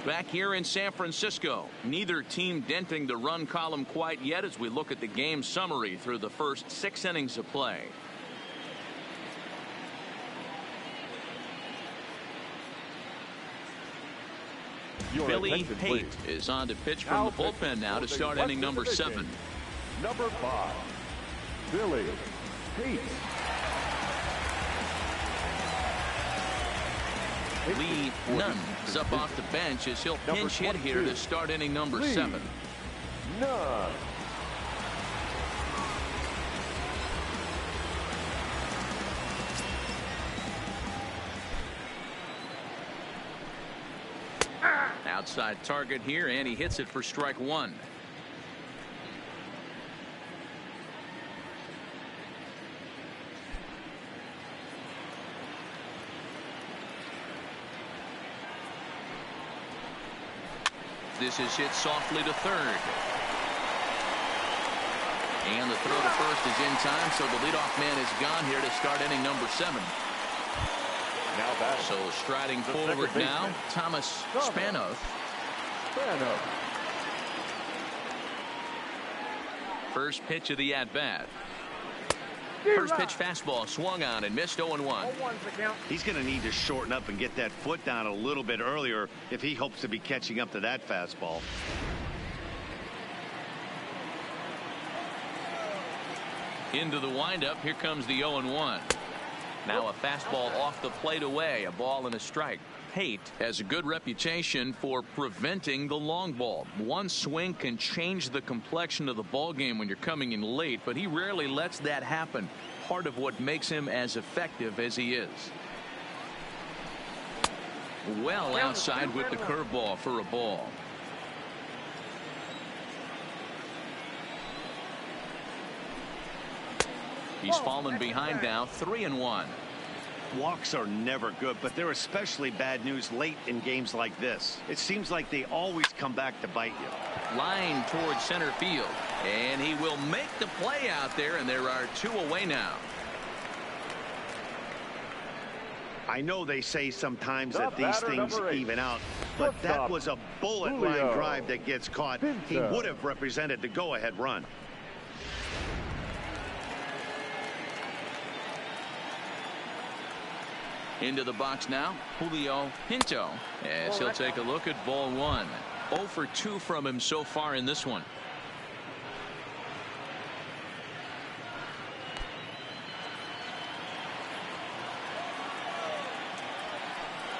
[SPEAKER 1] Back here in San Francisco, neither team denting the run column quite yet as we look at the game summary through the first 6 innings of play. Billy Pate is on to pitch from the bullpen now to start inning number 7.
[SPEAKER 3] Number 5, Billy Pate.
[SPEAKER 1] Lee Nunn is up off the bench as he'll pinch hit here to start inning number 7.
[SPEAKER 3] Nunn.
[SPEAKER 1] Outside target here, and he hits it for strike 1. This is hit softly to third. And the throw to first is in time, so the leadoff man is gone here to start inning number 7.
[SPEAKER 3] Now back.
[SPEAKER 1] So striding forward now, Thomas Spanos. First pitch of the at-bat. First pitch fastball swung on and missed 0-1.
[SPEAKER 2] He's going to need to shorten up and get that foot down a little bit earlier if he hopes to be catching up to that fastball.
[SPEAKER 1] Into the windup. Here comes the 0-1. Now a fastball off the plate away. A ball and a strike. Pate has a good reputation for preventing the long ball. One swing can change the complexion of the ball game when you're coming in late, but he rarely lets that happen. part of what makes him as effective as he is. Well outside with the curveball for a ball. He's fallen behind now, 3-1.
[SPEAKER 2] Walks are never good, but they're especially bad news late in games like this. It seems like they always come back to bite you.
[SPEAKER 1] Line towards center field, and he will make the play out there, and there are 2 away now.
[SPEAKER 2] I know they say sometimes that these things even out, but that was a bullet line drive that gets caught. He would have represented the go-ahead run.
[SPEAKER 1] Into the box now, Julio Pinto, as he'll take a look at ball 1. 0 for 2 from him so far in this one.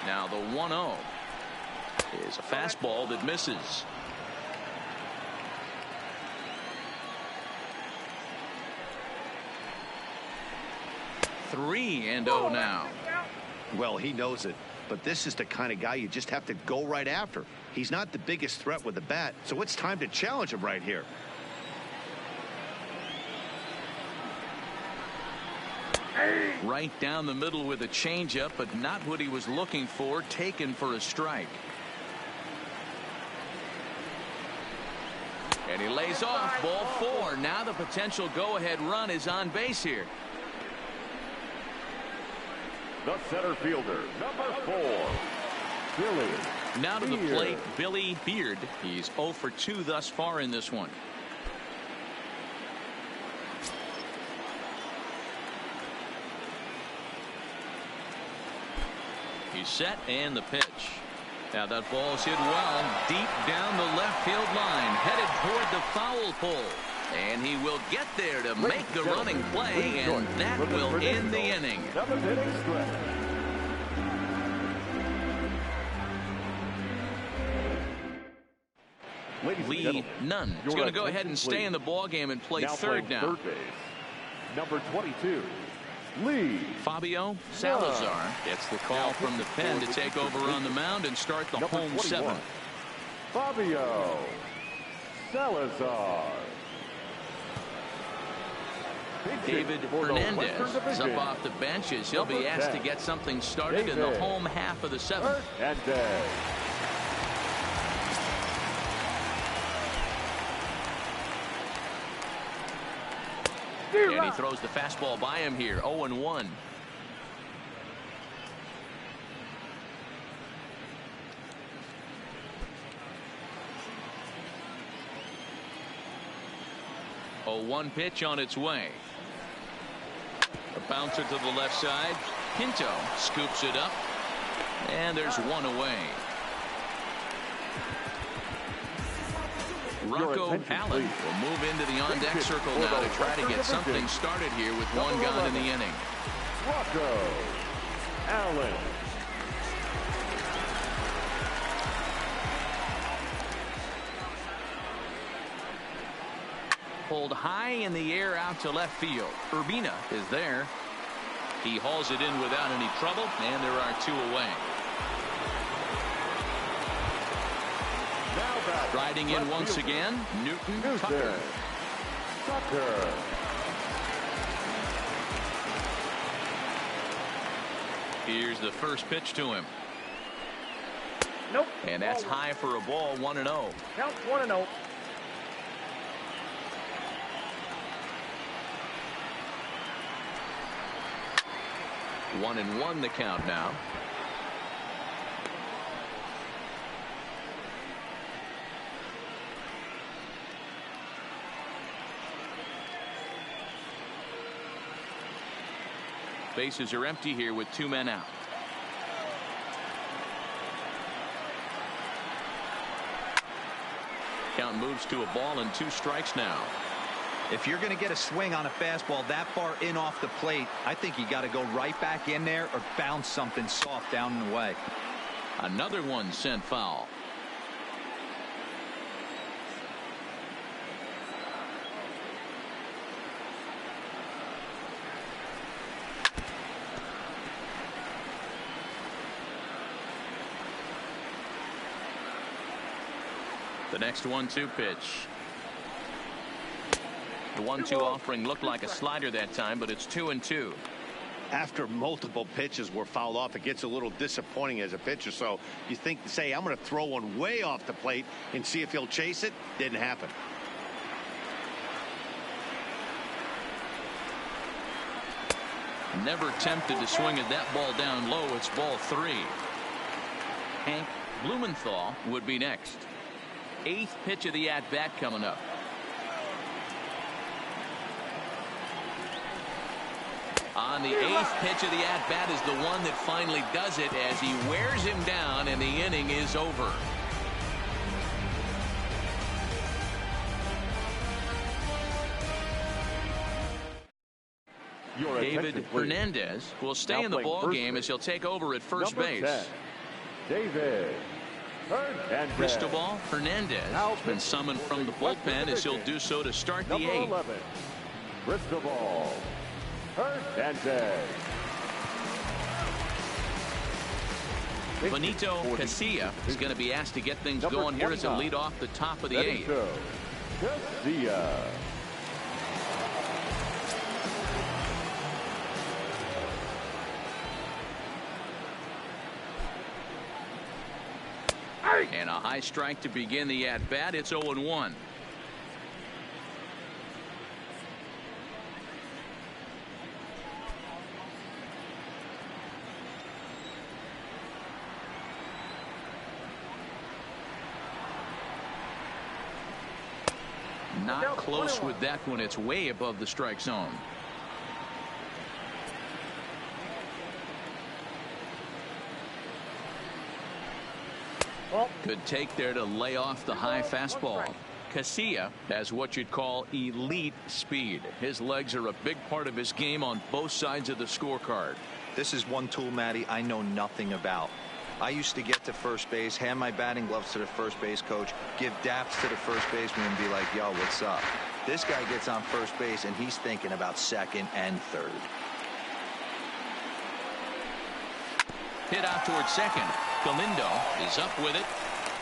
[SPEAKER 1] Now the 1-0 is a fastball that misses. Three and 0 now.
[SPEAKER 2] Well, he knows it, but this is the kind of guy you just have to go right after. He's not the biggest threat with the bat, so it's time to challenge him right here.
[SPEAKER 1] Right down the middle with a changeup, but not what he was looking for, taken for a strike. And he lays off ball 4. Now the potential go-ahead run is on base here.
[SPEAKER 3] The center fielder, number 4, Billy.
[SPEAKER 1] Now to the plate, Billy Beard. He's 0 for 2 thus far in this one. He's set, and the pitch. Now that ball's hit well deep down the left field line, headed toward the foul pole. And he will get there to make the running play, and that will end the inning. Lee Nunn is going to go ahead and stay in the ball game and play third now.
[SPEAKER 3] Number 22, Lee
[SPEAKER 1] Fabio Salazar gets the call from the pen to take over on the mound and start the home 7th.
[SPEAKER 3] Fabio Salazar.
[SPEAKER 1] David Hernandez is up off the bench as he'll be asked to get something started in the home half of the 7th. And he throws the fastball by him here. 0-1. A 1 pitch on its way. A bouncer to the left side. Pinto scoops it up, and there's 1 away. Rocco Allen will move into the on-deck circle now to try to get something started here with 1 gone in the inning.
[SPEAKER 3] Rocco Allen.
[SPEAKER 1] Pulled high in the air out to left field. Urbina is there. He hauls it in without any trouble, and there are 2 away. Riding in once again, Newton Tucker. Here's the first pitch to him.
[SPEAKER 5] Nope.
[SPEAKER 1] And that's high for a ball. 1-0.
[SPEAKER 5] Count 1-0.
[SPEAKER 1] One and 1 the count now. Bases are empty here with 2 men out. Count moves to a ball and 2 strikes now.
[SPEAKER 4] If you're going to get a swing on a fastball that far in off the plate, I think you got to go right back in there or bounce something soft down and away.
[SPEAKER 1] Another one sent foul. The next 1-2 pitch. The 1-2 offering looked like a slider that time, but it's 2-2.
[SPEAKER 2] After multiple pitches were fouled off, it gets a little disappointing as a pitcher. So you think, say, I'm going to throw one way off the plate and see if he'll chase it. Didn't happen.
[SPEAKER 1] Never tempted to swing at that ball down low. It's ball 3. Hank Blumenthal would be next. 8th pitch of the at-bat coming up. On the 8th pitch of the at-bat is the one that finally does it as he wears him down and the inning is over. David Hernandez will stay in the ball game as he'll take over at first base.
[SPEAKER 3] 10, David Hernandez.
[SPEAKER 1] Cristobal Hernandez has been summoned from the bullpen as he'll do so to start the 8th.
[SPEAKER 3] 11, Cristobal Hernandez.
[SPEAKER 1] Benito Casilla is going to be asked to get things going here as a lead off the top of the 8th.
[SPEAKER 3] Casilla.
[SPEAKER 1] And a high strike to begin the at-bat. It's 0-1. Not close with that one. It's way above the strike zone. Good take there to lay off the high fastball. Casilla has what you'd call elite speed. His legs are a big part of his game on both sides of the scorecard.
[SPEAKER 4] This is one tool, Matty, I know nothing about. I used to get to first base, hand my batting gloves to the first base coach, give daps to the first baseman and be like, yo, what's up? This guy gets on first base and he's thinking about second and third.
[SPEAKER 1] Hit out towards second. Galindo is up with it.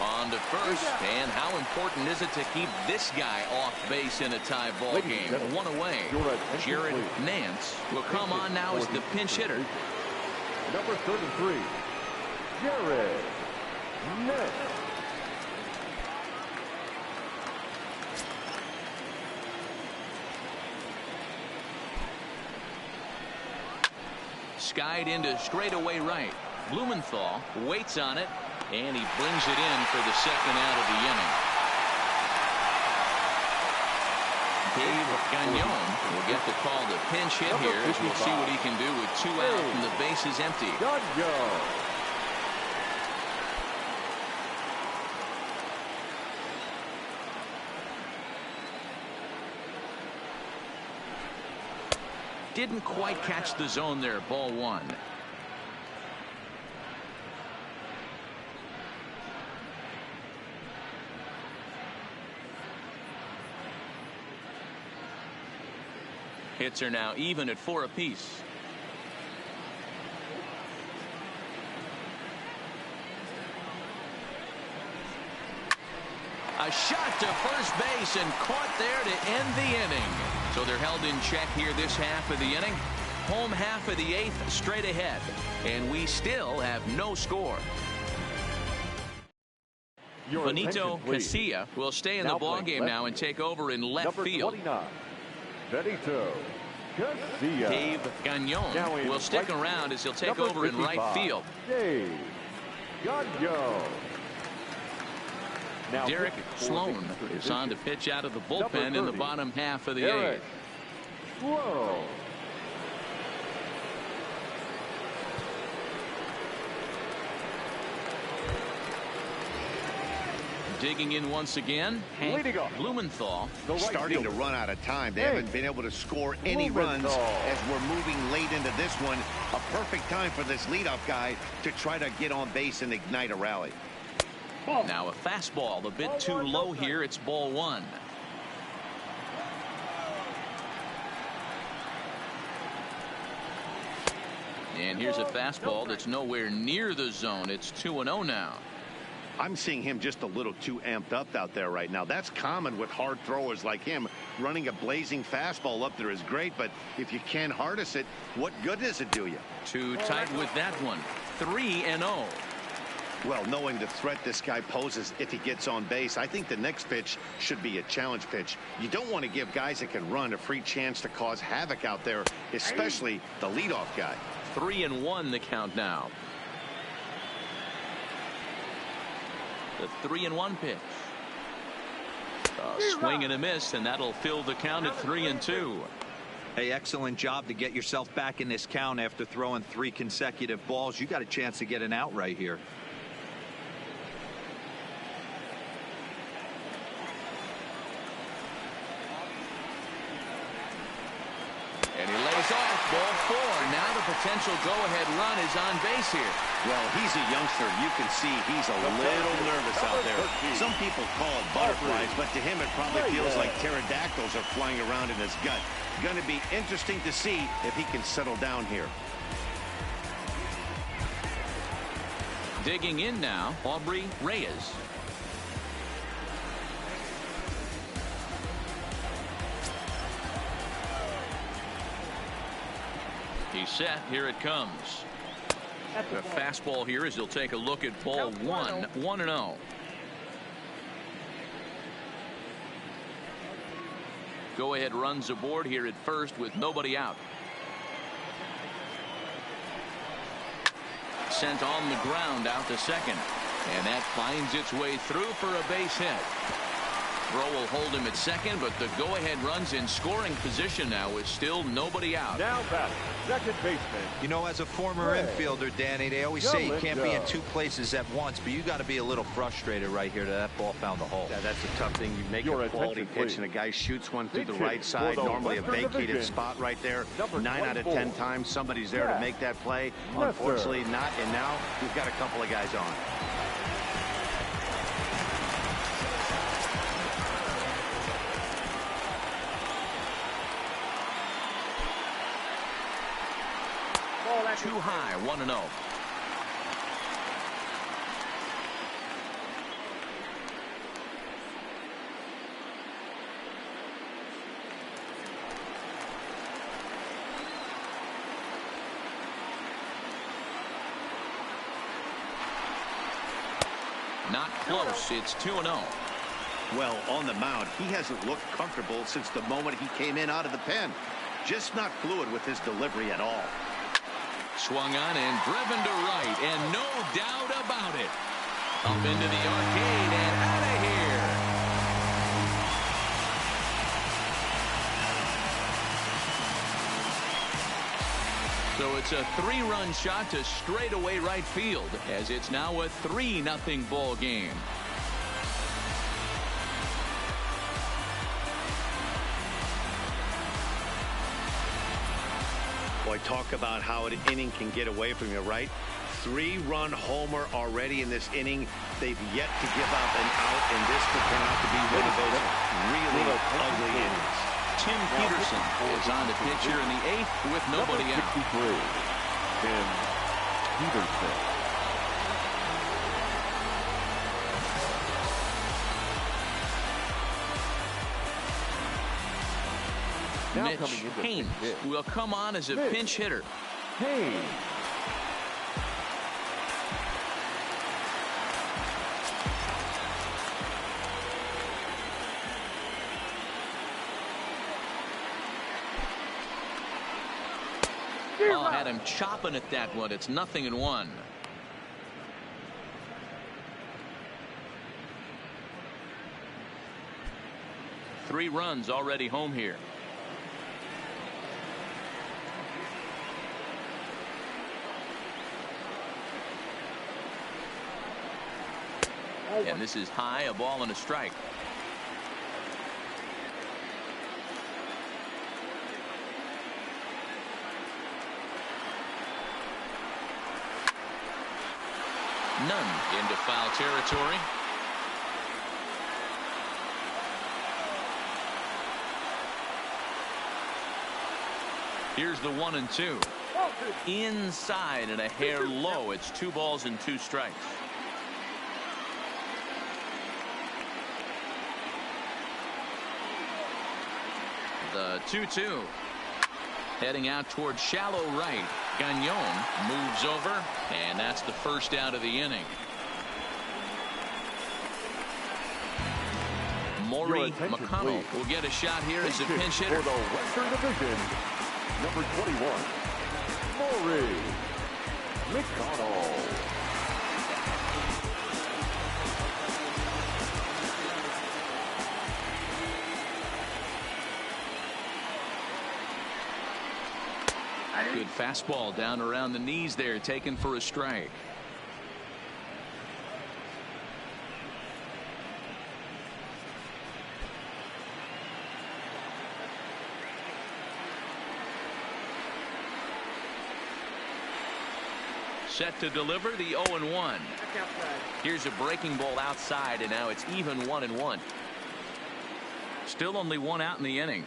[SPEAKER 1] On to first. And how important is it to keep this guy off base in a tie ball game? One away. Jared Nance will come on now as the pinch hitter.
[SPEAKER 3] Number 33, Jared Nance.
[SPEAKER 1] Skied into straightaway right. Blumenthal waits on it, and he brings it in for the second out of the inning. Dave Gagnon will get the call to pinch hit here as we'll see what he can do with 2 out and the bases empty.
[SPEAKER 3] Gagnon.
[SPEAKER 1] Didn't quite catch the zone there. Ball 1. Hits are now even at 4 apiece. A shot to first base and caught there to end the inning. So they're held in check here this half of the inning. Home half of the 8th straight ahead. And we still have no score. Benito Casilla will stay in the ballgame now and take over in left field.
[SPEAKER 3] 29, Benito Casilla.
[SPEAKER 1] Dave Gagnon will stick around as he'll take over in right field.
[SPEAKER 3] Dave Gagnon.
[SPEAKER 1] Derek Sloan is on to pitch out of the bullpen in the bottom half of the 8th.
[SPEAKER 3] Whoa.
[SPEAKER 1] Digging in once again, Hank Blumenthal.
[SPEAKER 2] Starting to run out of time. They haven't been able to score any runs as we're moving late into this one. A perfect time for this leadoff guy to try to get on base and ignite a rally.
[SPEAKER 1] Now a fastball a bit too low here. It's ball 1. And here's a fastball that's nowhere near the zone. It's 2-0 now.
[SPEAKER 2] I'm seeing him just a little too amped up out there right now. That's common with hard throwers like him. Running a blazing fastball up there is great, but if you can't harness it, what good does it do you?
[SPEAKER 1] Too tight with that one. 3-0.
[SPEAKER 2] Well, knowing the threat this guy poses if he gets on base, I think the next pitch should be a challenge pitch. You don't want to give guys that can run a free chance to cause havoc out there, especially the leadoff guy.
[SPEAKER 1] 3-1 the count now. The 3-1 pitch. A swing and a miss, and that'll fill the count at 3-2.
[SPEAKER 4] Hey, excellent job to get yourself back in this count after throwing 3 consecutive balls. You got a chance to get an out right here.
[SPEAKER 1] And he lays off. Ball 4. Now the potential go-ahead run is on base here.
[SPEAKER 2] Well, he's a youngster. You can see he's a little nervous out there. Some people call it butterflies, but to him it probably feels like pterodactyls are flying around in his gut. Going to be interesting to see if he can settle down here.
[SPEAKER 1] Digging in now, Aubrey Reyes. He's set. Here it comes. The fastball here as he'll take a look at ball 1. 1-0. Go ahead runs aboard here at first with nobody out. Sent on the ground out to second. And that finds its way through for a base hit. Throw will hold him at second, but the go-ahead run's in scoring position now with still nobody out.
[SPEAKER 3] Now back, second baseman.
[SPEAKER 4] You know, as a former infielder, Danny, they always say you can't be in 2 places at once, but you got to be a little frustrated right here that ball found the hole.
[SPEAKER 2] Yeah, that's a tough thing. You make a quality pitch and a guy shoots one through the right side, normally a vacated spot right there. 9 out of 10 times somebody's there to make that play. Unfortunately not, and now we've got a couple of guys on.
[SPEAKER 1] Too high. 1-0. Not close. It's 2-0.
[SPEAKER 2] Well, on the mound, he hasn't looked comfortable since the moment he came in out of the pen. Just not fluid with his delivery at all.
[SPEAKER 1] Swung on and driven to right, and no doubt about it. Up into the arcade and out of here. So it's a 3-run shot to straightaway right field, as it's now a 3-0 ball game.
[SPEAKER 2] Boy, talk about how an inning can get away from you, right? 3-run homer already in this inning. They've yet to give up an out, and this could turn out to be one of those really ugly innings.
[SPEAKER 1] Tim Peterson is on the pitch here in the 8th with nobody out.
[SPEAKER 3] Tim Peterson.
[SPEAKER 1] Mitch Haynes will come on as a pinch hitter.
[SPEAKER 3] Haynes.
[SPEAKER 1] Oh, had him chopping at that one. It's 0-1. Three runs already home here. And this is high, a ball and a strike. None into foul territory. Here's the 1-2. Inside and a hair low. It's 2 balls and 2 strikes. The 2-2. Heading out towards shallow right. Gagnon moves over, and that's the first out of the inning. Maury McConnell will get a shot here as a pinch hitter.
[SPEAKER 3] For the Western Division, number 21, Maury McConnell.
[SPEAKER 1] Good fastball down around the knees there, taken for a strike. Set to deliver the 0-1. Here's a breaking ball outside, and now it's even 1-1. Still only one out in the inning.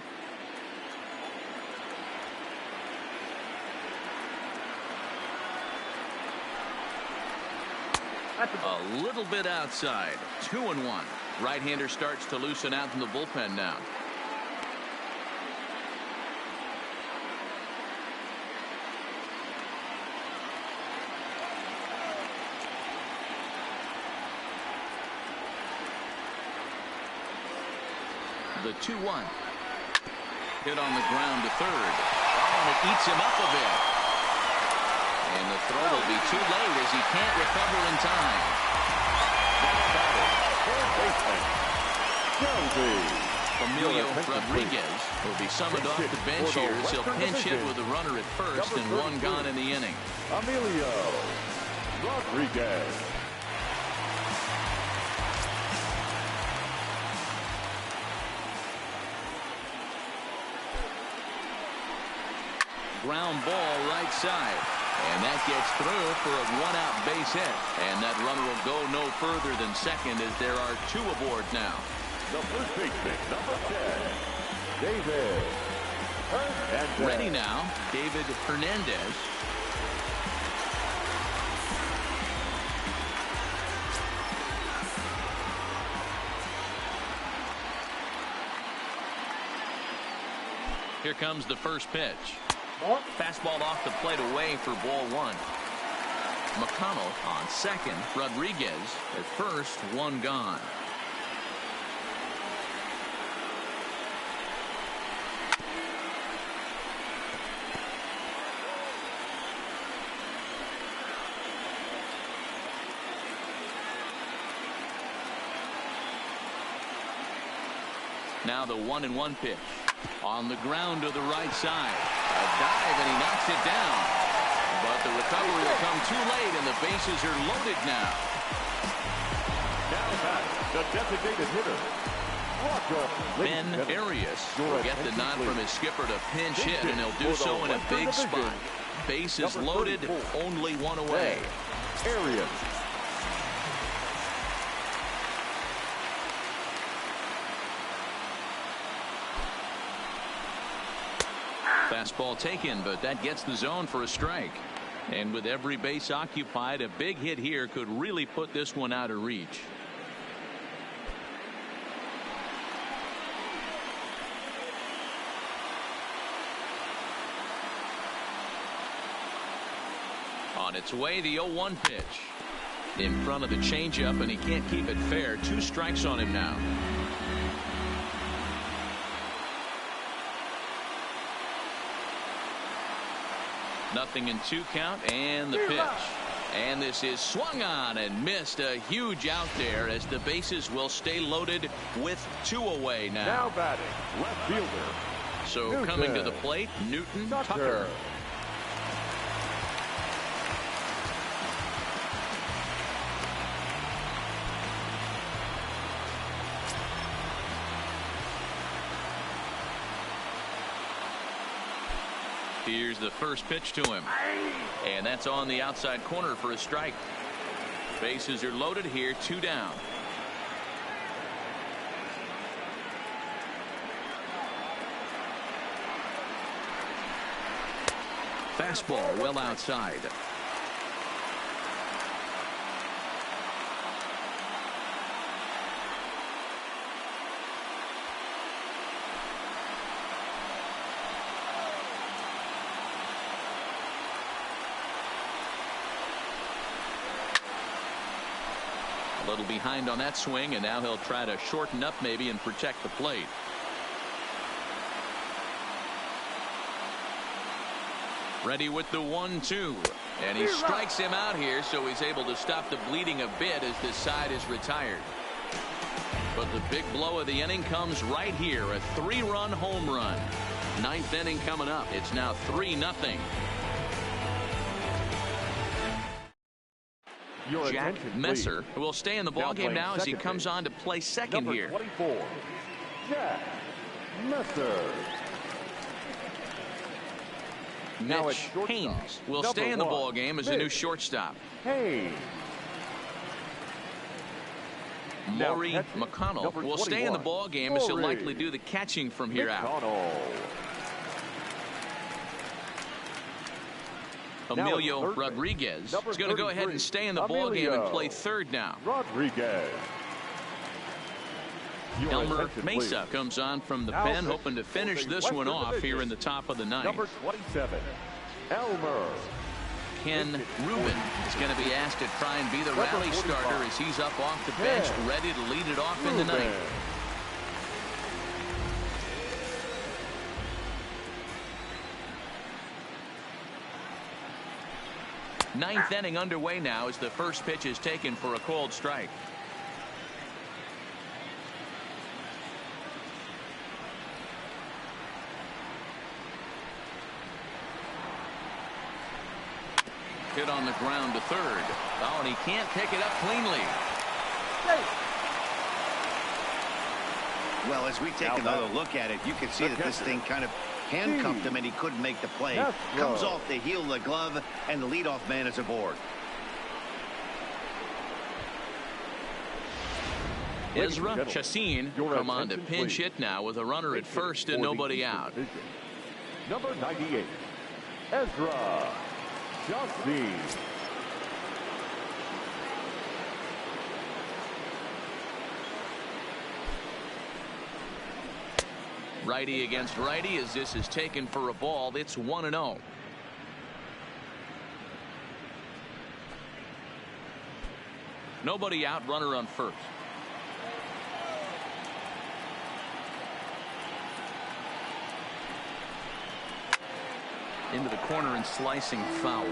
[SPEAKER 1] A little bit outside. 2-1. Right-hander starts to loosen out in the bullpen now. The 2-1. Hit on the ground to third. And it eats him up a bit. And the throw will be too late as he can't recover in time. Emilio Rodriguez will be summoned off the bench here as he'll pinch hit with a runner at first and one gone in the inning.
[SPEAKER 3] Emilio Rodriguez.
[SPEAKER 1] Ground ball right side. And that gets through for a one-out base hit. And that runner will go no further than second as there are two aboard now.
[SPEAKER 3] The first baseman, number 10, David Hernandez.
[SPEAKER 1] Ready now, David Hernandez. Here comes the first pitch. Fastball off the plate away for ball one. McConnell on second. Rodriguez at first. One gone. Now the 1-1 pitch. On the ground to the right side. A dive, and he knocks it down. But the recovery will come too late, and the bases are loaded now.
[SPEAKER 3] Now back, the designated hitter,
[SPEAKER 1] Ben Arias will get the nod from his skipper to pinch hit, and he'll do so in a big spot. Bases loaded, only one away.
[SPEAKER 3] Arias.
[SPEAKER 1] Fastball taken, but that gets the zone for a strike. And with every base occupied, a big hit here could really put this one out of reach. On its way, the 0-1 pitch. In front of the changeup, and he can't keep it fair. 2 strikes on him now. Nothing in 2 count, and the pitch. And this is swung on and missed. A huge out there as the bases will stay loaded with 2 away now.
[SPEAKER 3] Now batting, left fielder.
[SPEAKER 1] So
[SPEAKER 3] Newton.
[SPEAKER 1] Coming to the plate, Newton Tucker. Here's the first pitch to him. And that's on the outside corner for a strike. Bases are loaded here, 2 down. Fastball well outside. little behind on that swing, and now he'll try to shorten up maybe and protect the plate. Ready with the 1-2, and he strikes him out here, so he's able to stop the bleeding a bit as this side is retired. But the big blow of the inning comes right here, a 3-run home run. 9th inning coming up. It's now 3-0. Jack Messer will stay in the ballgame now as he comes on to play second here.
[SPEAKER 3] 24, Jack Messer.
[SPEAKER 1] Mitch Haynes will stay in the ballgame as a new shortstop.
[SPEAKER 3] Haynes.
[SPEAKER 1] Maury McConnell will stay in the ballgame as he'll likely do the catching from here out. Emilio Rodriguez is going to go ahead and stay in the ballgame and play third now.
[SPEAKER 3] Rodriguez.
[SPEAKER 1] Elmer Mesa comes on from the pen, hoping to finish this one off here in the top of the ninth.
[SPEAKER 3] Number 27, Elmer.
[SPEAKER 1] Ken Rubin is going to be asked to try and be the rally starter as he's up off the bench, ready to lead it off in the ninth. Ninth inning underway now as the first pitch is taken for a called strike. Hit on the ground to third. Oh, and he can't pick it up cleanly.
[SPEAKER 2] Well, as we take another look at it, you can see that this thing kind of handcuffed him and he couldn't make the play. Comes off the heel of the glove, and the leadoff man is aboard.
[SPEAKER 1] Ezra Chassin come on to pinch hit now with a runner at first and nobody out.
[SPEAKER 3] Number 98, Ezra Chassin.
[SPEAKER 1] Righty against righty as this is taken for a ball. It's 1-0. Nobody out, runner on first. Into the corner and slicing foul.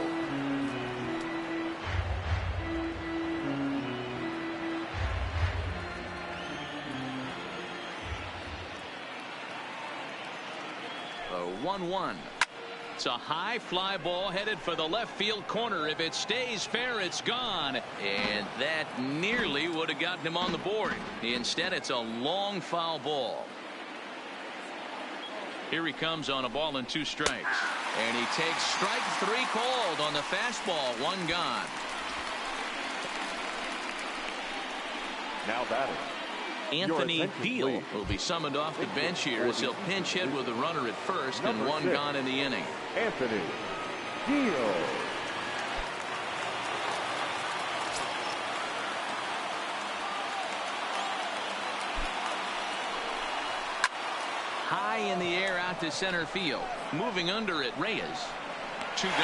[SPEAKER 1] A 1-1. It's a high fly ball headed for the left field corner. If it stays fair, it's gone. And that nearly would have gotten him on the board. Instead, it's a long foul ball. Here he comes on a ball and 2 strikes. And he takes strike 3 called on the fastball. 1 gone.
[SPEAKER 3] Now batting,
[SPEAKER 1] Anthony Deal will be summoned off the bench here as he'll pinch hit with a runner at first and 1 gone in the inning.
[SPEAKER 3] Anthony Deal.
[SPEAKER 1] High in the air out to center field. Moving under it, Reyes. 2 gone.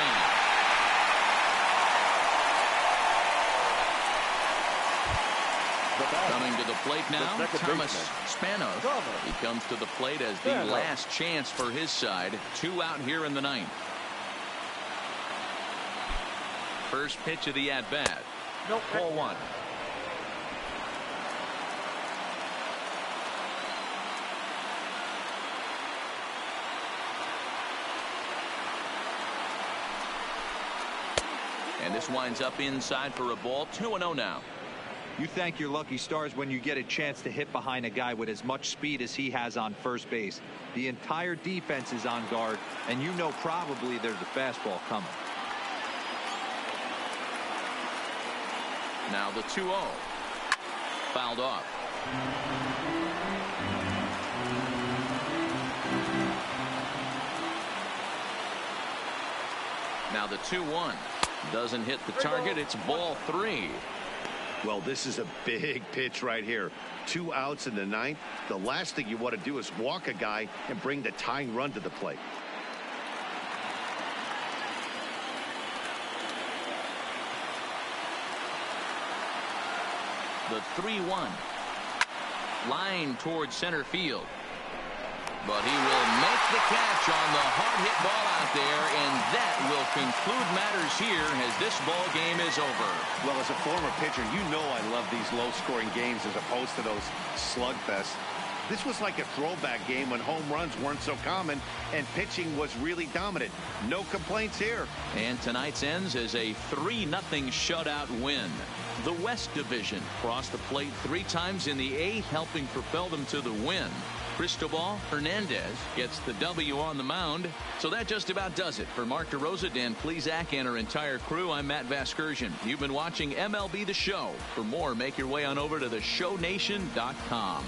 [SPEAKER 1] Coming to the plate now, Thomas Spanos. He comes to the plate as the last chance for his side. 2 out here in the ninth. First pitch of the at-bat. Ball 1. And this winds up inside for a ball. 2-0 now.
[SPEAKER 4] You thank your lucky stars when you get a chance to hit behind a guy with as much speed as he has on first base. The entire defense is on guard, and you know probably there's a fastball coming.
[SPEAKER 1] Now the 2-0. Fouled off. Now the 2-1. Doesn't hit the target. It's ball 3.
[SPEAKER 2] Well, this is a big pitch right here. 2 outs in the ninth. The last thing you want to do is walk a guy and bring the tying run to the plate.
[SPEAKER 1] The 3-1. Line towards center field. But he will make the catch on the hard hit ball out there, and that will conclude matters here as this ball game is over.
[SPEAKER 2] Well, as a former pitcher, you know I love these low-scoring games as opposed to those slugfests. This was like a throwback game when home runs weren't so common and pitching was really dominant. No complaints here.
[SPEAKER 1] And tonight's ends as a 3-0 shutout win. The West Division crossed the plate 3 times in the 8th, helping propel them to the win. Cristobal Hernandez gets the W on the mound. So that just about does it. For Mark DeRosa, Dan Plesac, and our entire crew, I'm Matt Vasgersian. You've been watching MLB The Show. For more, make your way on over to theshownation.com.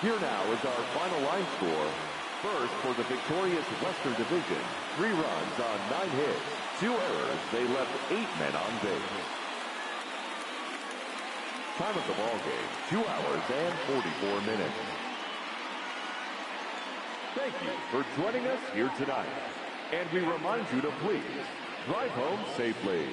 [SPEAKER 3] Here now is our final line score. First, for the victorious Western Division, 3 runs on 9 hits, 2 errors. They left 8 men on base. Time of the ball game, 2 hours and 44 minutes. Thank you for joining us here tonight. And we remind you to please drive home safely.